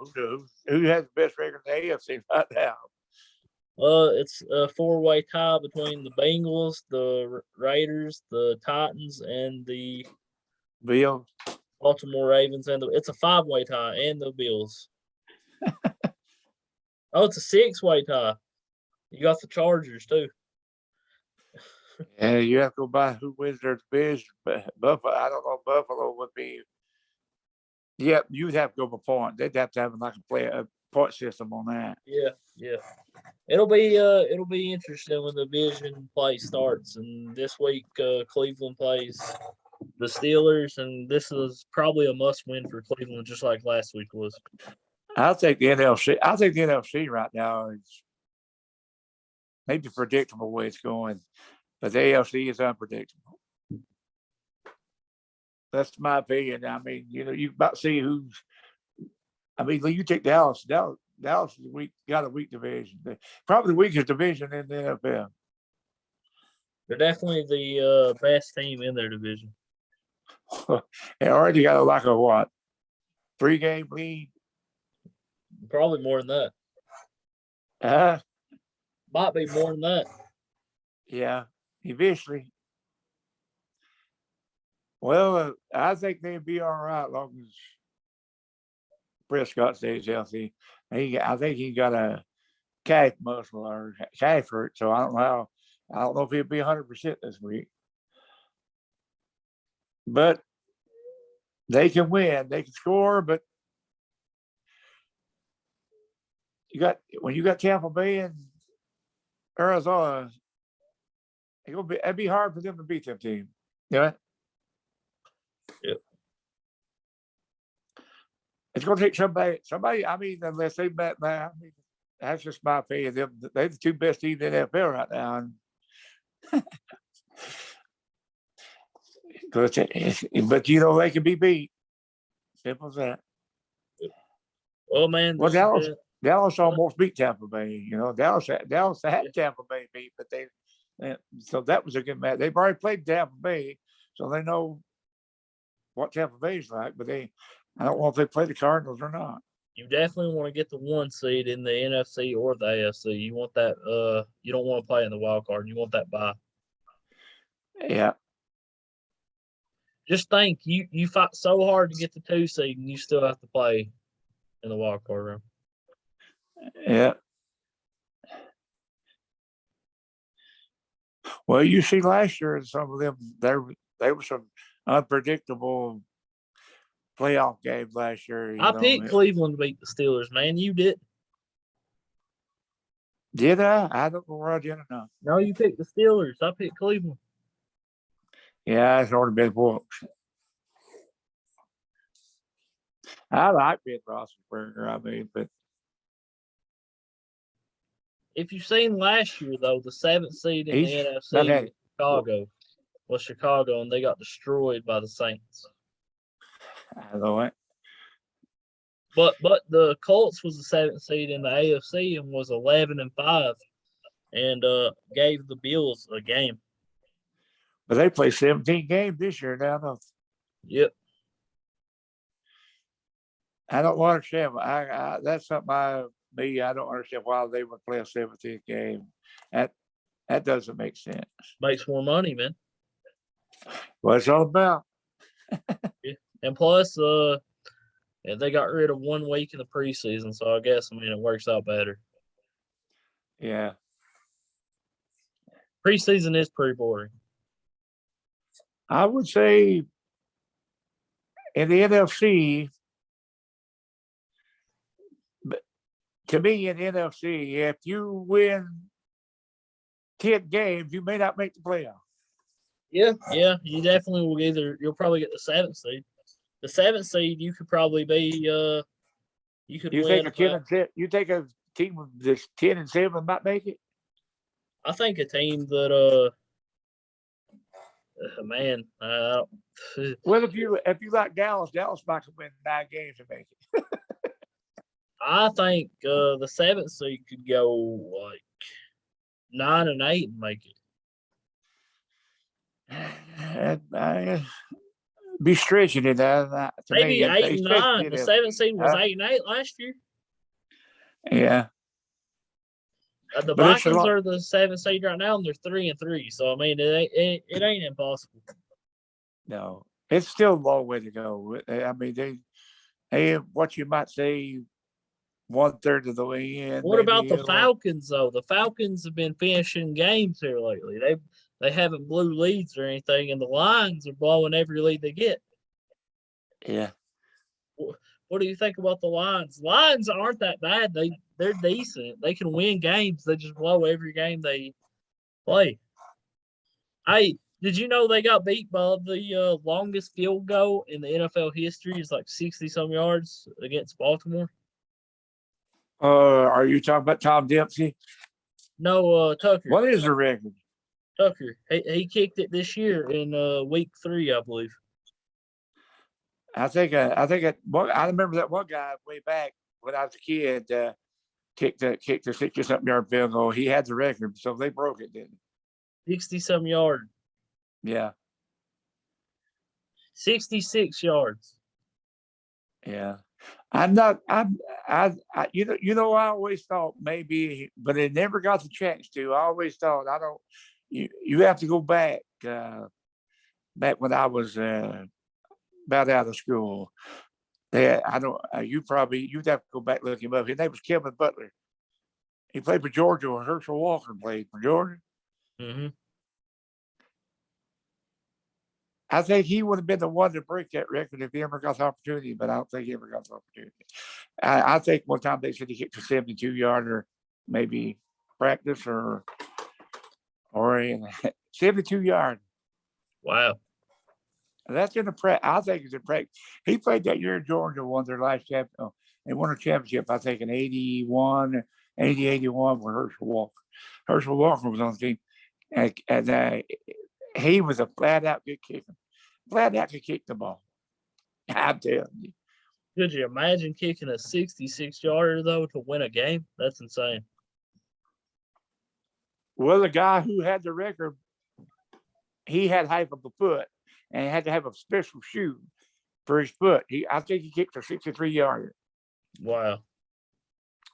Who has the best record in the AFC right now? It's a 4-way tie between the Bengals, the Raiders, the Titans, and the Bills. Baltimore Ravens, and it's a 5-way tie, and the Bills. Oh, it's a 6-way tie. You got the Chargers too. Yeah, you have to go by who wins their division. Buffalo, I don't know. Buffalo would be. Yeah, you'd have to go by point. They'd have to have a point system on that. Yeah. It'll be interesting when the division play starts. And this week, Cleveland plays the Steelers, and this is probably a must-win for Cleveland, just like last week was. I think the NFC. I think the NFC right now is maybe predictable the way it's going, but the AFC is unpredictable. That's my opinion. I mean, you about to see who's. I mean, you take Dallas. Dallas is weak. Got a weak division. Probably the weakest division in the NFL. They're definitely the best team in their division. They already got like a what? 3-game lead. Probably more than that. Might be more than that. Yeah, eventually. Well, I think they'd be all right as long as Prescott stays healthy. I think he got a calf muscle or calf hurt, so I don't know. I don't know if he'll be 100% this week. But they can win. They can score, but when you got Tampa Bay and Arizona, it'd be hard for them to beat them team. Yeah. Yep. It's going to take somebody. I mean, unless they bet now. I mean, that's just my opinion. They're the two best teams in the NFL right now. But they can be beat. Simple as that. Well, man. Well, Dallas almost beat Tampa Bay. Dallas had Tampa Bay beat, but so that was a good match. They've already played Tampa Bay, so they know what Tampa Bay's like. But I don't know if they play the Cardinals or not. You definitely want to get the 1 seed in the NFC or the AFC. You want that. You don't want to play in the wild card. You want that bye. Yeah. Just think, you fight so hard to get the 2 seed, and you still have to play in the wild card room. Yeah. Well, you see, last year, some of them there were some unpredictable playoff games last year. I picked Cleveland to beat the Steelers, man. You did. Did I? I don't know where I did or not. No, you picked the Steelers. I picked Cleveland. Yeah, it's already been booked. I like Ben Roethlisberger. I mean, but if you've seen last year, though, the 7th seed in the NFC, Chicago, was Chicago, and they got destroyed by the Saints. I know it. But the Colts was the 7th seed in the AFC and was 11-5, and gave the Bills a game. But they play 17 games this year now. No? Yep. I don't understand. That's something I don't understand why they would play a 17th game. That doesn't make sense. Makes more money, man. What it's all about. Yeah. And plus, they got rid of 1 week in the preseason, so I guess it works out better. Yeah. Preseason is pretty boring. I would say in the NFC, but to me in the NFC, if you win 10 games, you may not make the playoff. Yeah, you definitely will you'll probably get the 7th seed. The 7th seed, you could probably be, you could win. You think a team with this 10-7 might make it? I think a team that, man. Well, if you like Dallas might win 9 games to make it. I think the 7th seed could go like 9-8 and make it. Be stretching it. Maybe 8-9. The 7th seed was 8-8 last year. Yeah. The Vikings are the 7th seed right now, and they're 3-3. So it ain't impossible. No, it's still a long way to go. I mean, they what you might say 1/3 of the way in. What about the Falcons though? The Falcons have been finishing games here lately. They haven't blew leads or anything, and the Lions are blowing every lead they get. Yeah. What do you think about the Lions? Lions aren't that bad. They're decent. They can win games. They just blow every game they play. Hey, did you know they got beat by the longest field goal in the NFL history? It's like 60-some yards against Baltimore. Are you talking about Tom Dempsey? No, Tucker. What is the record? Tucker. He kicked it this year in week 3, I believe. I remember that one guy way back when I was a kid kicked a 60-something yard field goal. He had the record, so they broke it, didn't 60-some yard. Yeah. 66 yards. Yeah. I'm not. I. I always thought maybe, but it never got the chance to. I always thought I don't. You have to go back. Back when I was about out of school. I don't. You'd have to go back and look him up. His name was Kevin Butler. He played for Georgia when Herschel Walker played for Georgia. Mm-hmm. I think he would have been the one to break that record if he ever got the opportunity, but I don't think he ever got the opportunity. I think one time they said he kicked a 72-yarder, maybe practice or 72-yard. Wow. That's in the practice. I think it's in practice. He played that year in Georgia, won their last championship. They won a championship, I think, in 81 with Herschel Walker. Herschel Walker was on the team. And he was a flat-out good kicker. Flat-out could kick the ball. I'm telling you. Could you imagine kicking a 66-yarder, though, to win a game? That's insane. Well, the guy who had the record, he had half of a foot and had to have a special shoe for his foot. I think he kicked a 63-yarder. Wow.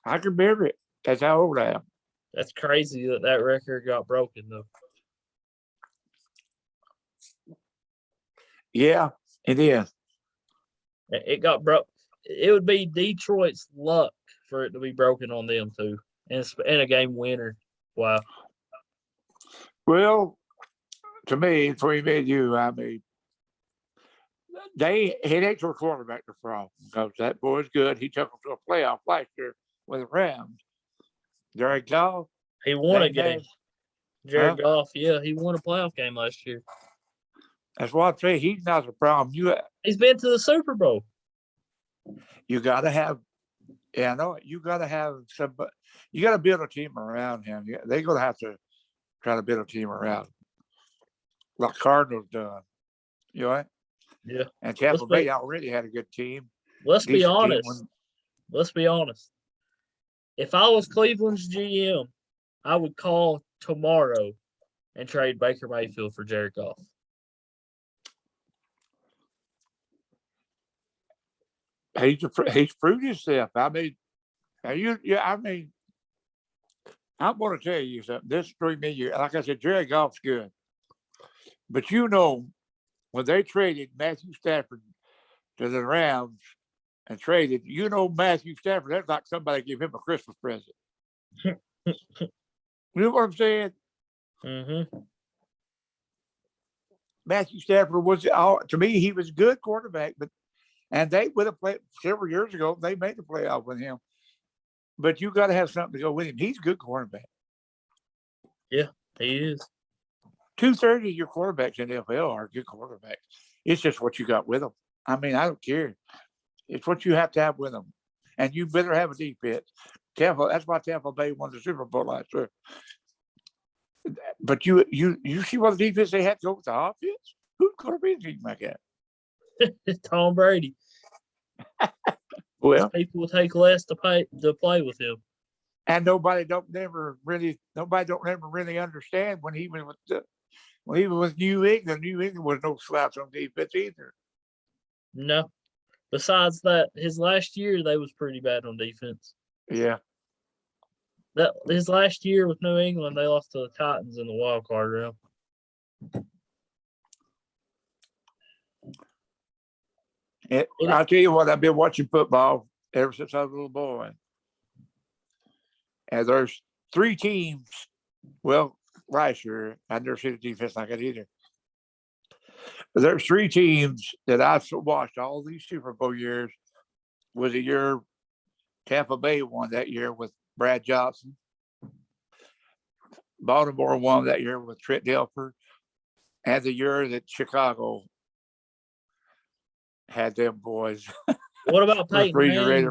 I can remember it. That's how old I am. That's crazy that record got broken, though. Yeah, it is. It got broke. It would be Detroit's luck for it to be broken on them, too. And a game winner. Wow. Well, to me, between me and you, I mean, he ain't their quarterback the problem because that boy's good. He took them to a playoff last year with the Rams. Jared Goff. He won a game. Jared Goff, yeah, he won a playoff game last year. That's why I say he's not the problem. He's been to the Super Bowl. You got to have, I know it. You got to have somebody. You got to build a team around him. They're going to have to try to build a team around him, like Cardinals done. You know what? Yeah. And Tampa Bay already had a good team. Let's be honest. Let's be honest. If I was Cleveland's GM, I would call tomorrow and trade Baker Mayfield for Jared Goff. He's proved himself. I mean, I'm going to tell you something. This 3 million, like I said, Jared Goff's good. But when they traded Matthew Stafford to the Rams and traded, Matthew Stafford, that's like somebody gave him a Christmas present. You know what I'm saying? Mm-hmm. Matthew Stafford to me, he was a good quarterback, and they would have played several years ago. They made the playoff with him. But you got to have something to go with him. He's a good quarterback. Yeah, he is. 2/3 of your quarterbacks in the NFL are good quarterbacks. It's just what you got with them. I mean, I don't care. It's what you have to have with them. And you better have a defense. That's why Tampa Bay won the Super Bowl last year. But you see what the defense they had to go with the offense? Who's going to be a team like that? Tom Brady. Well, people will take less to play with him. And nobody don't ever really understand when he was with New England. New England was no slouch on defense either. No. Besides that, his last year they was pretty bad on defense. Yeah. His last year with New England, they lost to the Titans in the wild card round. I'll tell you what, I've been watching football ever since I was a little boy. And there's 3 teams. Well, last year, I've never seen a defense like that either. But there's 3 teams that I've watched all these Super Bowl years. Was the year Tampa Bay won that year with Brad Johnson. Baltimore won that year with Trent Dilfer. And the year that Chicago had them boys. What about Peyton Manning?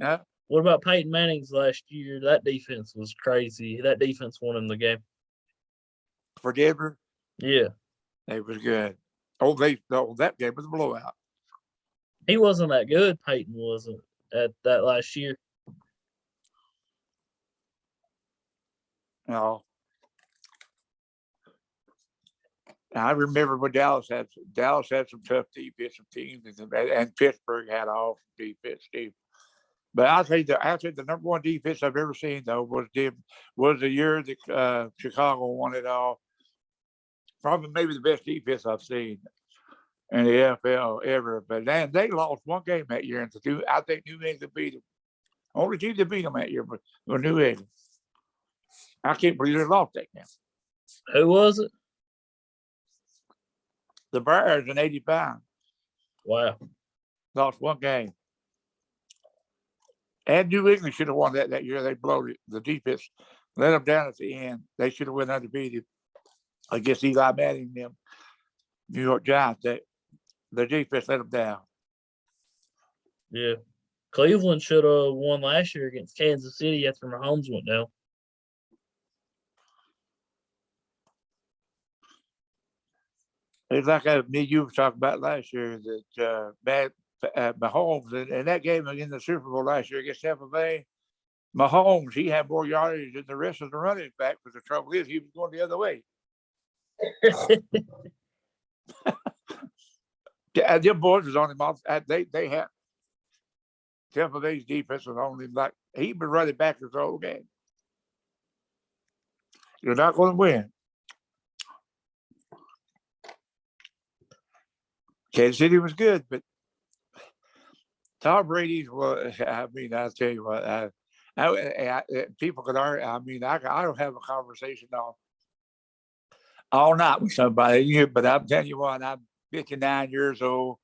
Huh? What about Peyton Manning's last year? That defense was crazy. That defense won him the game. For Denver, Yeah. they was good. That game was a blowout. He wasn't that good, Peyton wasn't, at that last year. No. I remember when Dallas had some tough defensive teams, and Pittsburgh had an awesome defense team. But I'll say the number one defense I've ever seen though was the year that Chicago won it all. Probably maybe the best defense I've seen in the NFL ever. But then they lost one game that year, and I think New England beat them. Only team that beat them that year was New England. I can't believe they lost that game. Who was it? The Bears in '85. Wow. Lost one game. And New England should have won that year. They blew it. The defense let them down at the end. They should have went undefeated against Eli Manning and them New York Giants. The defense let them down. Yeah. Cleveland should have won last year against Kansas City after Mahomes went down. It's like you were talking about last year that Mahomes in that game in the Super Bowl last year against Tampa Bay, Mahomes, he had more yardage than the rest of the running back, but the trouble is he was going the other way. Them boys was on him off. They had Tampa Bay's defense was on him like he been running back his whole game. You're not going to win. Kansas City was good, but Tom Brady's was. I mean, I'll tell you what. People could argue. I mean, I don't have a conversation all night with somebody, but I'm telling you what. I'm 59 years old,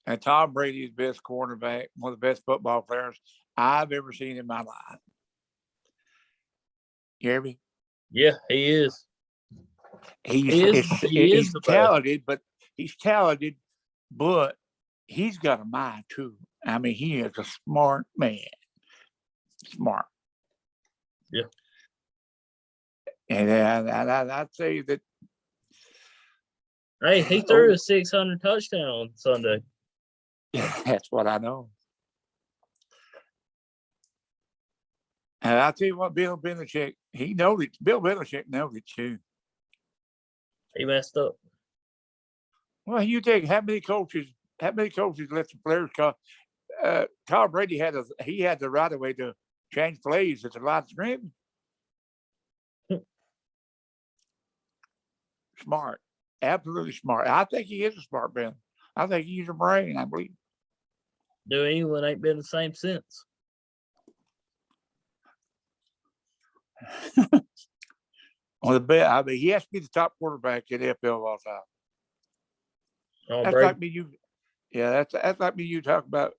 and Tom Brady's best quarterback, one of the best football players I've ever seen in my life. You hear me? Yeah, he is. He's talented, but he's talented, but he's got a mind too. I mean, he is a smart man. Smart. Yeah. And I'd say that. Hey, he threw a 600 touchdown on Sunday. That's what I know. And I'll tell you what, Bill Belichick, he knows it. Bill Belichick knows it too. He messed up. Well, you think how many coaches let the players call? Tom Brady had the right of way to change plays at the line of scrimmage. Smart, absolutely smart. I think he is a smart man. I think he's a brain. I believe. New England ain't been the same since. On the bet, I mean, he has to be the top quarterback in the NFL of all time. Oh, That's Brady. like me. That's like me. You talk about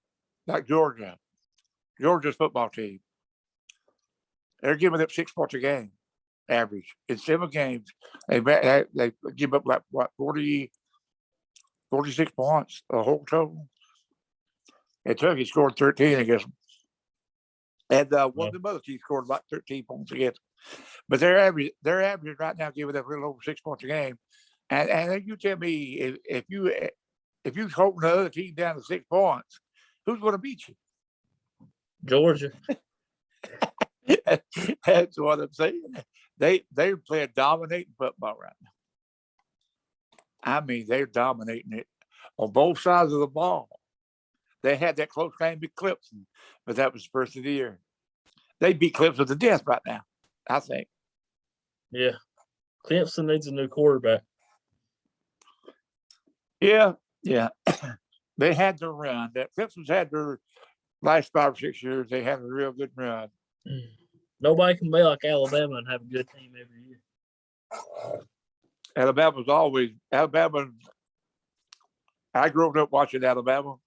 like Georgia's football team. They're giving up 6 points a game, average in 7 games. They give up like what 46 points a whole total. Kentucky scored 13 against them. And one of the other teams scored about 13 points against them. But they're average right now, giving up a little over 6 points a game. And you tell me if you're holding the other team down to 6 points, who's going to beat you? Georgia. That's what I'm saying. They're playing dominating football right now. I mean, they're dominating it on both sides of the ball. They had that close game with Clemson, but that was the first of the year. They beat Clemson to death right now, I think. Yeah. Clemson needs a new quarterback. Yeah. They had their run. That Clemson's had their last 5 or 6 years. They had a real good run. Nobody can be like Alabama and have a good team every year. Alabama. I grew up watching Alabama.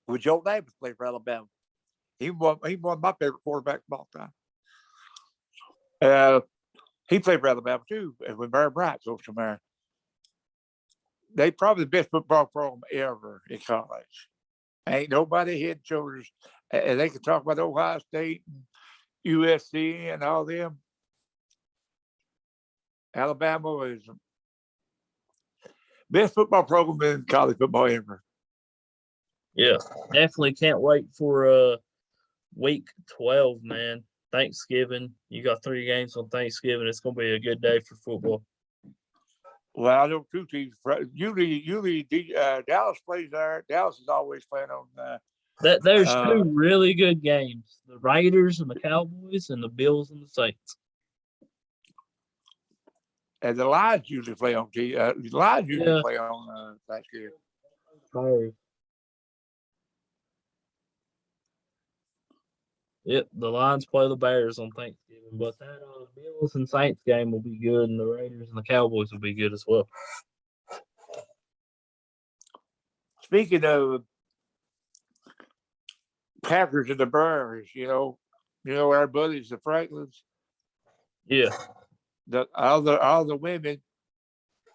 When Joe Davis played for Alabama, he won my favorite quarterback of all time. He played for Alabama too, and when Barry Bryant goes to America. They probably the best football program ever in college. Ain't nobody head and shoulders And they can talk about Ohio State and USC and all them. Alabama is the best football program in college football ever. Yeah, definitely can't wait for week 12, man. Thanksgiving. You got 3 games on Thanksgiving. It's gonna be a good day for football. Well, I know 2 teams. Usually, Dallas plays there. Dallas is always playing on. There's 2 really good games: the Raiders and the Cowboys, and the Bills and the Saints. And the Lions usually play on. The Lions usually Yeah. play on Thanksgiving. Oh. Yep, the Lions play the Bears on Thanksgiving, but that Bills and Saints game will be good, and the Raiders and the Cowboys will be good as well. Speaking of Packers and the Bears, you know our buddies, the Franklins. Yeah, All the women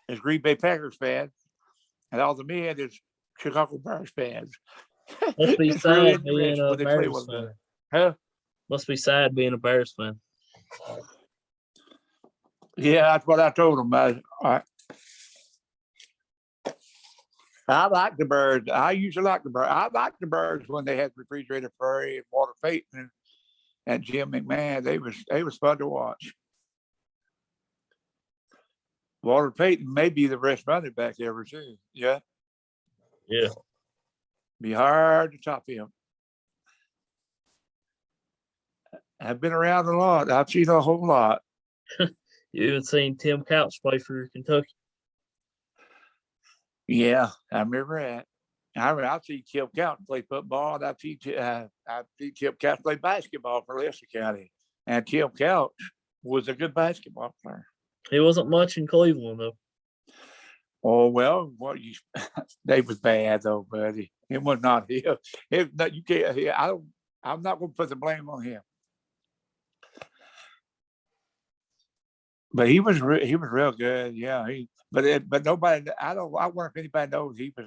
is Green Bay Packers fans, and all the men is Chicago Bears fans. must be It's really sad being interesting a when they play Bears one fan. another. Huh? Must be sad being a Bears fan. Yeah, that's what I told them. I like the Birds. I used to like the Birds. I like the Birds when they had Refrigerator Perry and Walter Payton and Jim McMahon. They was fun to watch. Walter Payton may be the best running back ever too. Yeah. Yeah. Be hard to top him. I've been around a lot. I've seen a whole lot. You even seen Tim Couch play for Kentucky? Yeah, I remember that. I've seen Tim Couch play football, and I've seen Tim Couch play basketball for Leicester County. And Tim Couch was a good basketball player. He wasn't much in Cleveland though. Oh well, they was bad though, buddy. It was not him. You can't. I'm not going to put the blame on him. But he was real good. Yeah, but nobody. I wonder if anybody knows he was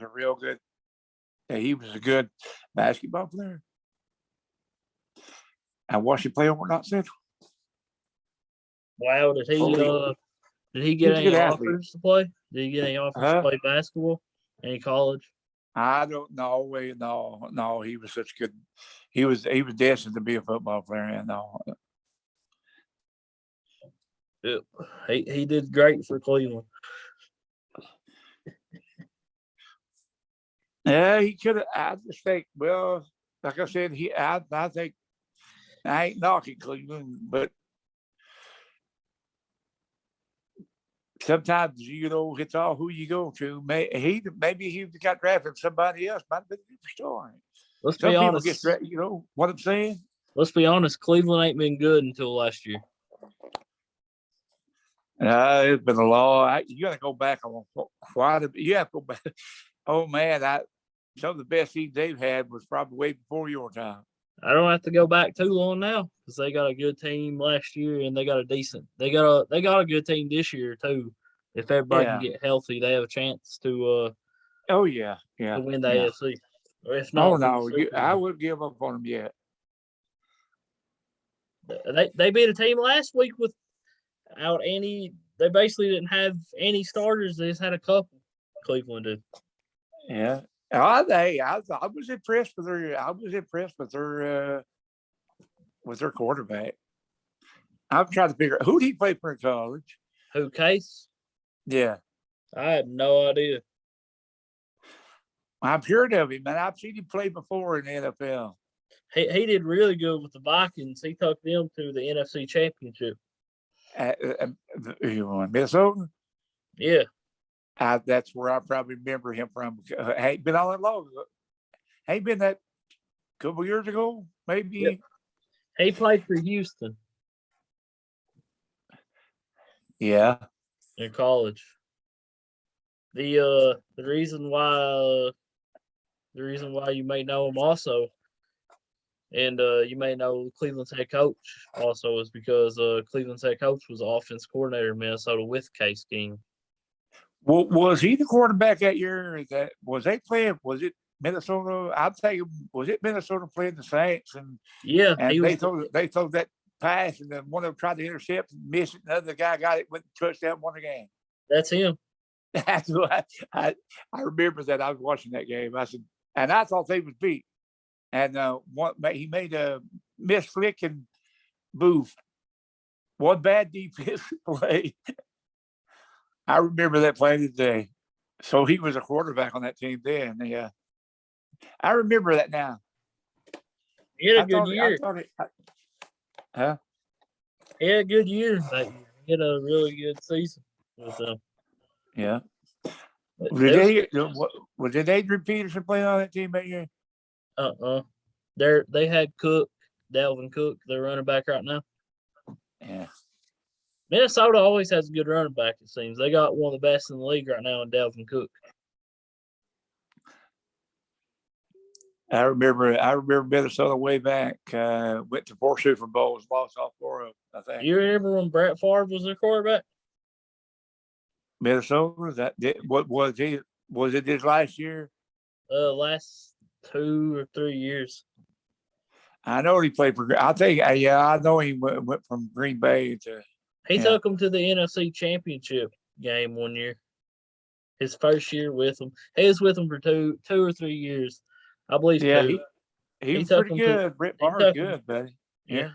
he was a good basketball player. I watched him play over North Central. Wow, did he get any offers to play? Did he get any offers to play basketball? Any college? I don't know. No, he was such good. He was destined to be a football player. And no. Yep. He did great for Cleveland. Yeah, he could have. I just think, well, like I said, I think I ain't knocking Cleveland, but sometimes it's all who you go to. Maybe he got drafted somebody else. Might have been a different story. Let's be honest. Get drafted. You know what I'm saying? Let's be honest. Cleveland ain't been good until last year. It's been a long. You got to go back on you have to go back. Oh man, some of the best teams they've had was probably way before your time. I don't have to go back too long now because they got a good team last year and they got a good team this year too. If everybody can get healthy, they have a chance to to win the AFC. Or if not, I wouldn't give up on them yet. They beat a team last week without any. They basically didn't have any starters. They just had a couple. Cleveland did. Yeah. I was impressed with their quarterback. I'm trying to figure out who did he play for in college. Who, Case? Yeah. I had no idea. I've heard of him, and I've seen him play before in the NFL. He did really good with the Vikings. He took them to the NFC Championship. Minnesota? Yeah. That's where I probably remember him from. Ain't been all that long ago. Ain't been that couple years ago, maybe. Yep. He played for Houston. Yeah. In college. The reason why you may know him also, and you may know Cleveland's head coach also, is because Cleveland's head coach was the offense coordinator in Minnesota with Case Keenum. Well, was he the quarterback that year? Was they playing? Was it Minnesota. I'll tell you, was it Minnesota playing the Saints and Yeah, he was. they throw that pass and then one of them tried to intercept and missed it. And the other guy got it, went touchdown, won the game. That's him. That's what I remember that I was watching that game. I said, and I thought they was beat. And he made a miss flick and boof. One bad defensive play. I remember that play today. So he was a quarterback on that team then. Yeah, I remember that now. He had a good year. Huh? He had a good year that year. He had a really good season with them. Yeah. Did Adrian Peterson play on that team that year? They had Dalvin Cook, their running back right now. Yeah. Minnesota always has a good running back, it seems. They got one of the best in the league right now in Dalvin Cook. I remember Minnesota way back. Went to 4 Super Bowls, lost all 4 of them, I think. You remember when Brett Favre was their quarterback? Minnesota? What was he? Was it his last year? Last 2 or 3 years. I know he played for. I know he went from Green Bay to. He took them to the NFC Championship game one year. His first year with them. He was with them for 2 or 3 years, I believe. Yeah, 2. he was pretty good. Brett Favre good, buddy. Yeah,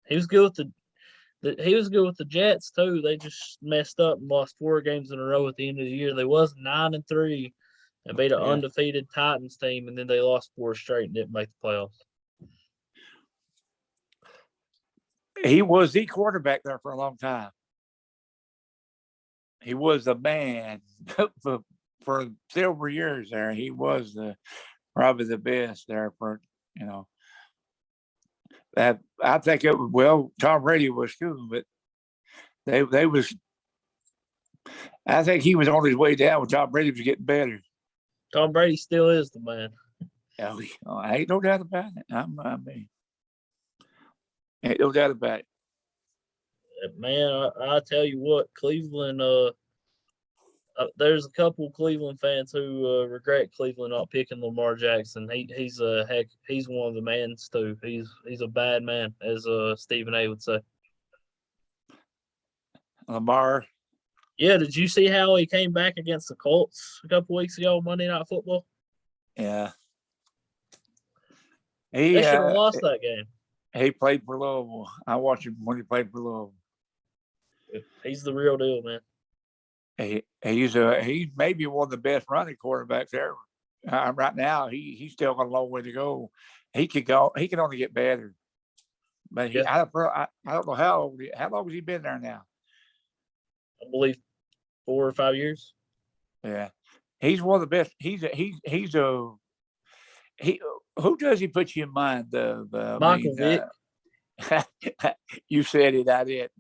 he was good with he was good with the Jets too. They just messed up and lost 4 games in a row at the end of the year. They was 9-3 and beat an undefeated Titans team, and then they lost 4 straight and didn't make the playoffs. He was the quarterback there for a long time. He was the man for several years there. He was probably the best there for, that. I think it was, Tom Brady was too, but they was. I think he was on his way down when Tom Brady was getting better. Tom Brady still is the man. Ain't no doubt about it. Ain't no doubt about it. Man, I tell you what, Cleveland. There's a couple Cleveland fans who regret Cleveland not picking Lamar Jackson. He's one of the mans too. He's a bad man, as Stephen A. would say. Lamar. Yeah, did you see how he came back against the Colts a couple weeks ago on Monday Night Football? Yeah. They should have lost that game. He played for Louisville. I watched him when he played for Louisville. He's the real deal, man. He's maybe one of the best running quarterbacks ever. Right now, he's still got a long way to go. He could go. He can only get better. But I don't know how long has he been there now? I believe 4 or 5 years. Yeah, he's one of the best. Who does he put you in mind? Michael Vick. You said it. I didn't.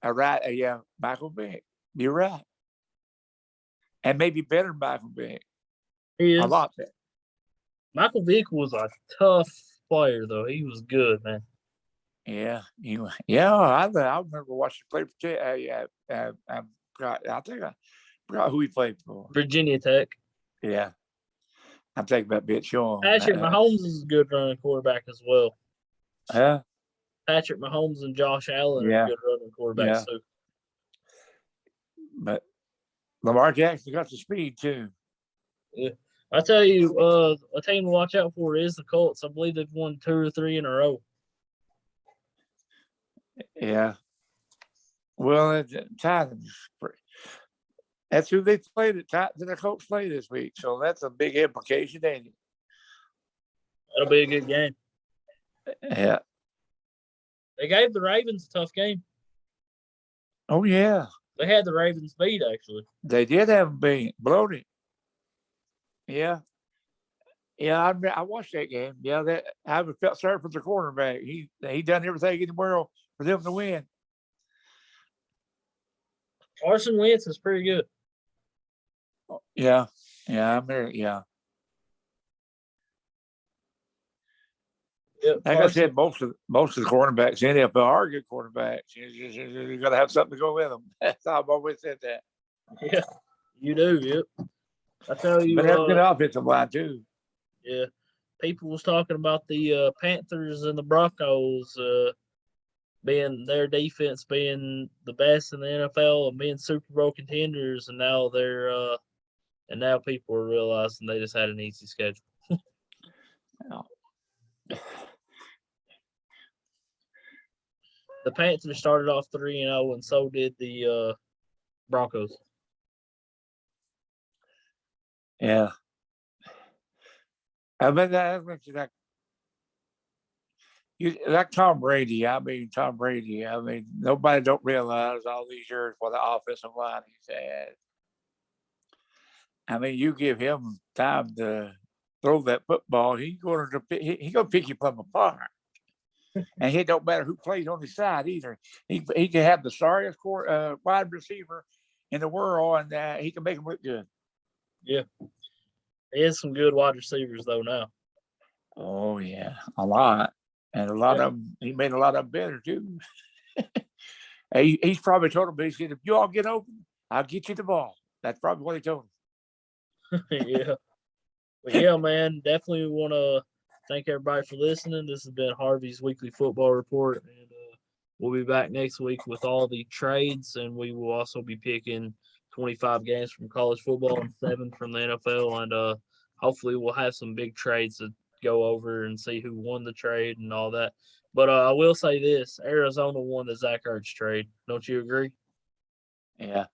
All right. Yeah, Michael Vick. You're right. And maybe better than Michael Vick. He is. A lot better. Michael Vick was a tough player, though. He was good, man. Yeah. I remember watching him play for. I forgot who he played for. Virginia Tech. Yeah. I'm thinking about Bitch Young. Patrick Mahomes is a good running quarterback as well. Yeah. Patrick Mahomes and Josh Allen are good running quarterbacks too. But Lamar Jackson got the speed too. Yeah. I tell you, a team to watch out for is the Colts. I believe they've won 2 or 3 in a row. Yeah. Well, Titans. That's who they played at Titans and the Colts play this week. So that's a big implication, ain't it? That'll be a good game. Yeah. They gave the Ravens a tough game. Oh, yeah. They had the Ravens beat, actually. They did have them beat. Bloated. Yeah. Yeah, I watched that game. Yeah, I felt sorry for the quarterback. He done everything in the world for them to win. Carson Wentz is pretty good. Yeah. Yeah, yeah. Yep, like Carson. I said, most of the quarterbacks in the NFL are good quarterbacks. You got to have something to go with them. That's how I've always said that. Yeah, you do. Yep. I tell But they have a good you, offensive line too. yeah, people was talking about the Panthers and the Broncos being their defense being the best in the NFL and being Super Bowl contenders, and now people are realizing they just had an easy schedule. The Panthers started off 3-0, and so did the Broncos. Yeah. I mean, that like Tom Brady. Tom Brady. Nobody don't realize all these years for the offensive line he's had. I mean, you give him time to throw that football, he's going to pick you from apart. And it don't matter who plays on his side either. He can have the sorriest wide receiver in the world, and he can make him look good. Yeah, he has some good wide receivers though now. Oh yeah, a lot, and a lot of them. He made a lot of them better too. He's probably told them, he said, "If you all get open, I'll get you the ball." That's probably what he told him. Yeah, but yeah, man, definitely want to thank everybody for listening. This has been Harvey's weekly football report, and we'll be back next week with all the trades, and we will also be picking 25 games from college football and 7 from the NFL, and hopefully we'll have some big trades to go over and see who won the trade and all that. But I will say this: Arizona won the Zach Ertz trade. Don't you agree? Yeah.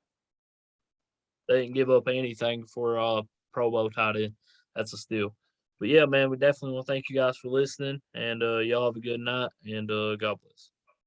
They didn't give up anything for Pro Bowl tight end. That's a steal. But yeah, man, we definitely want to thank you guys for listening, and y'all have a good night, and God bless.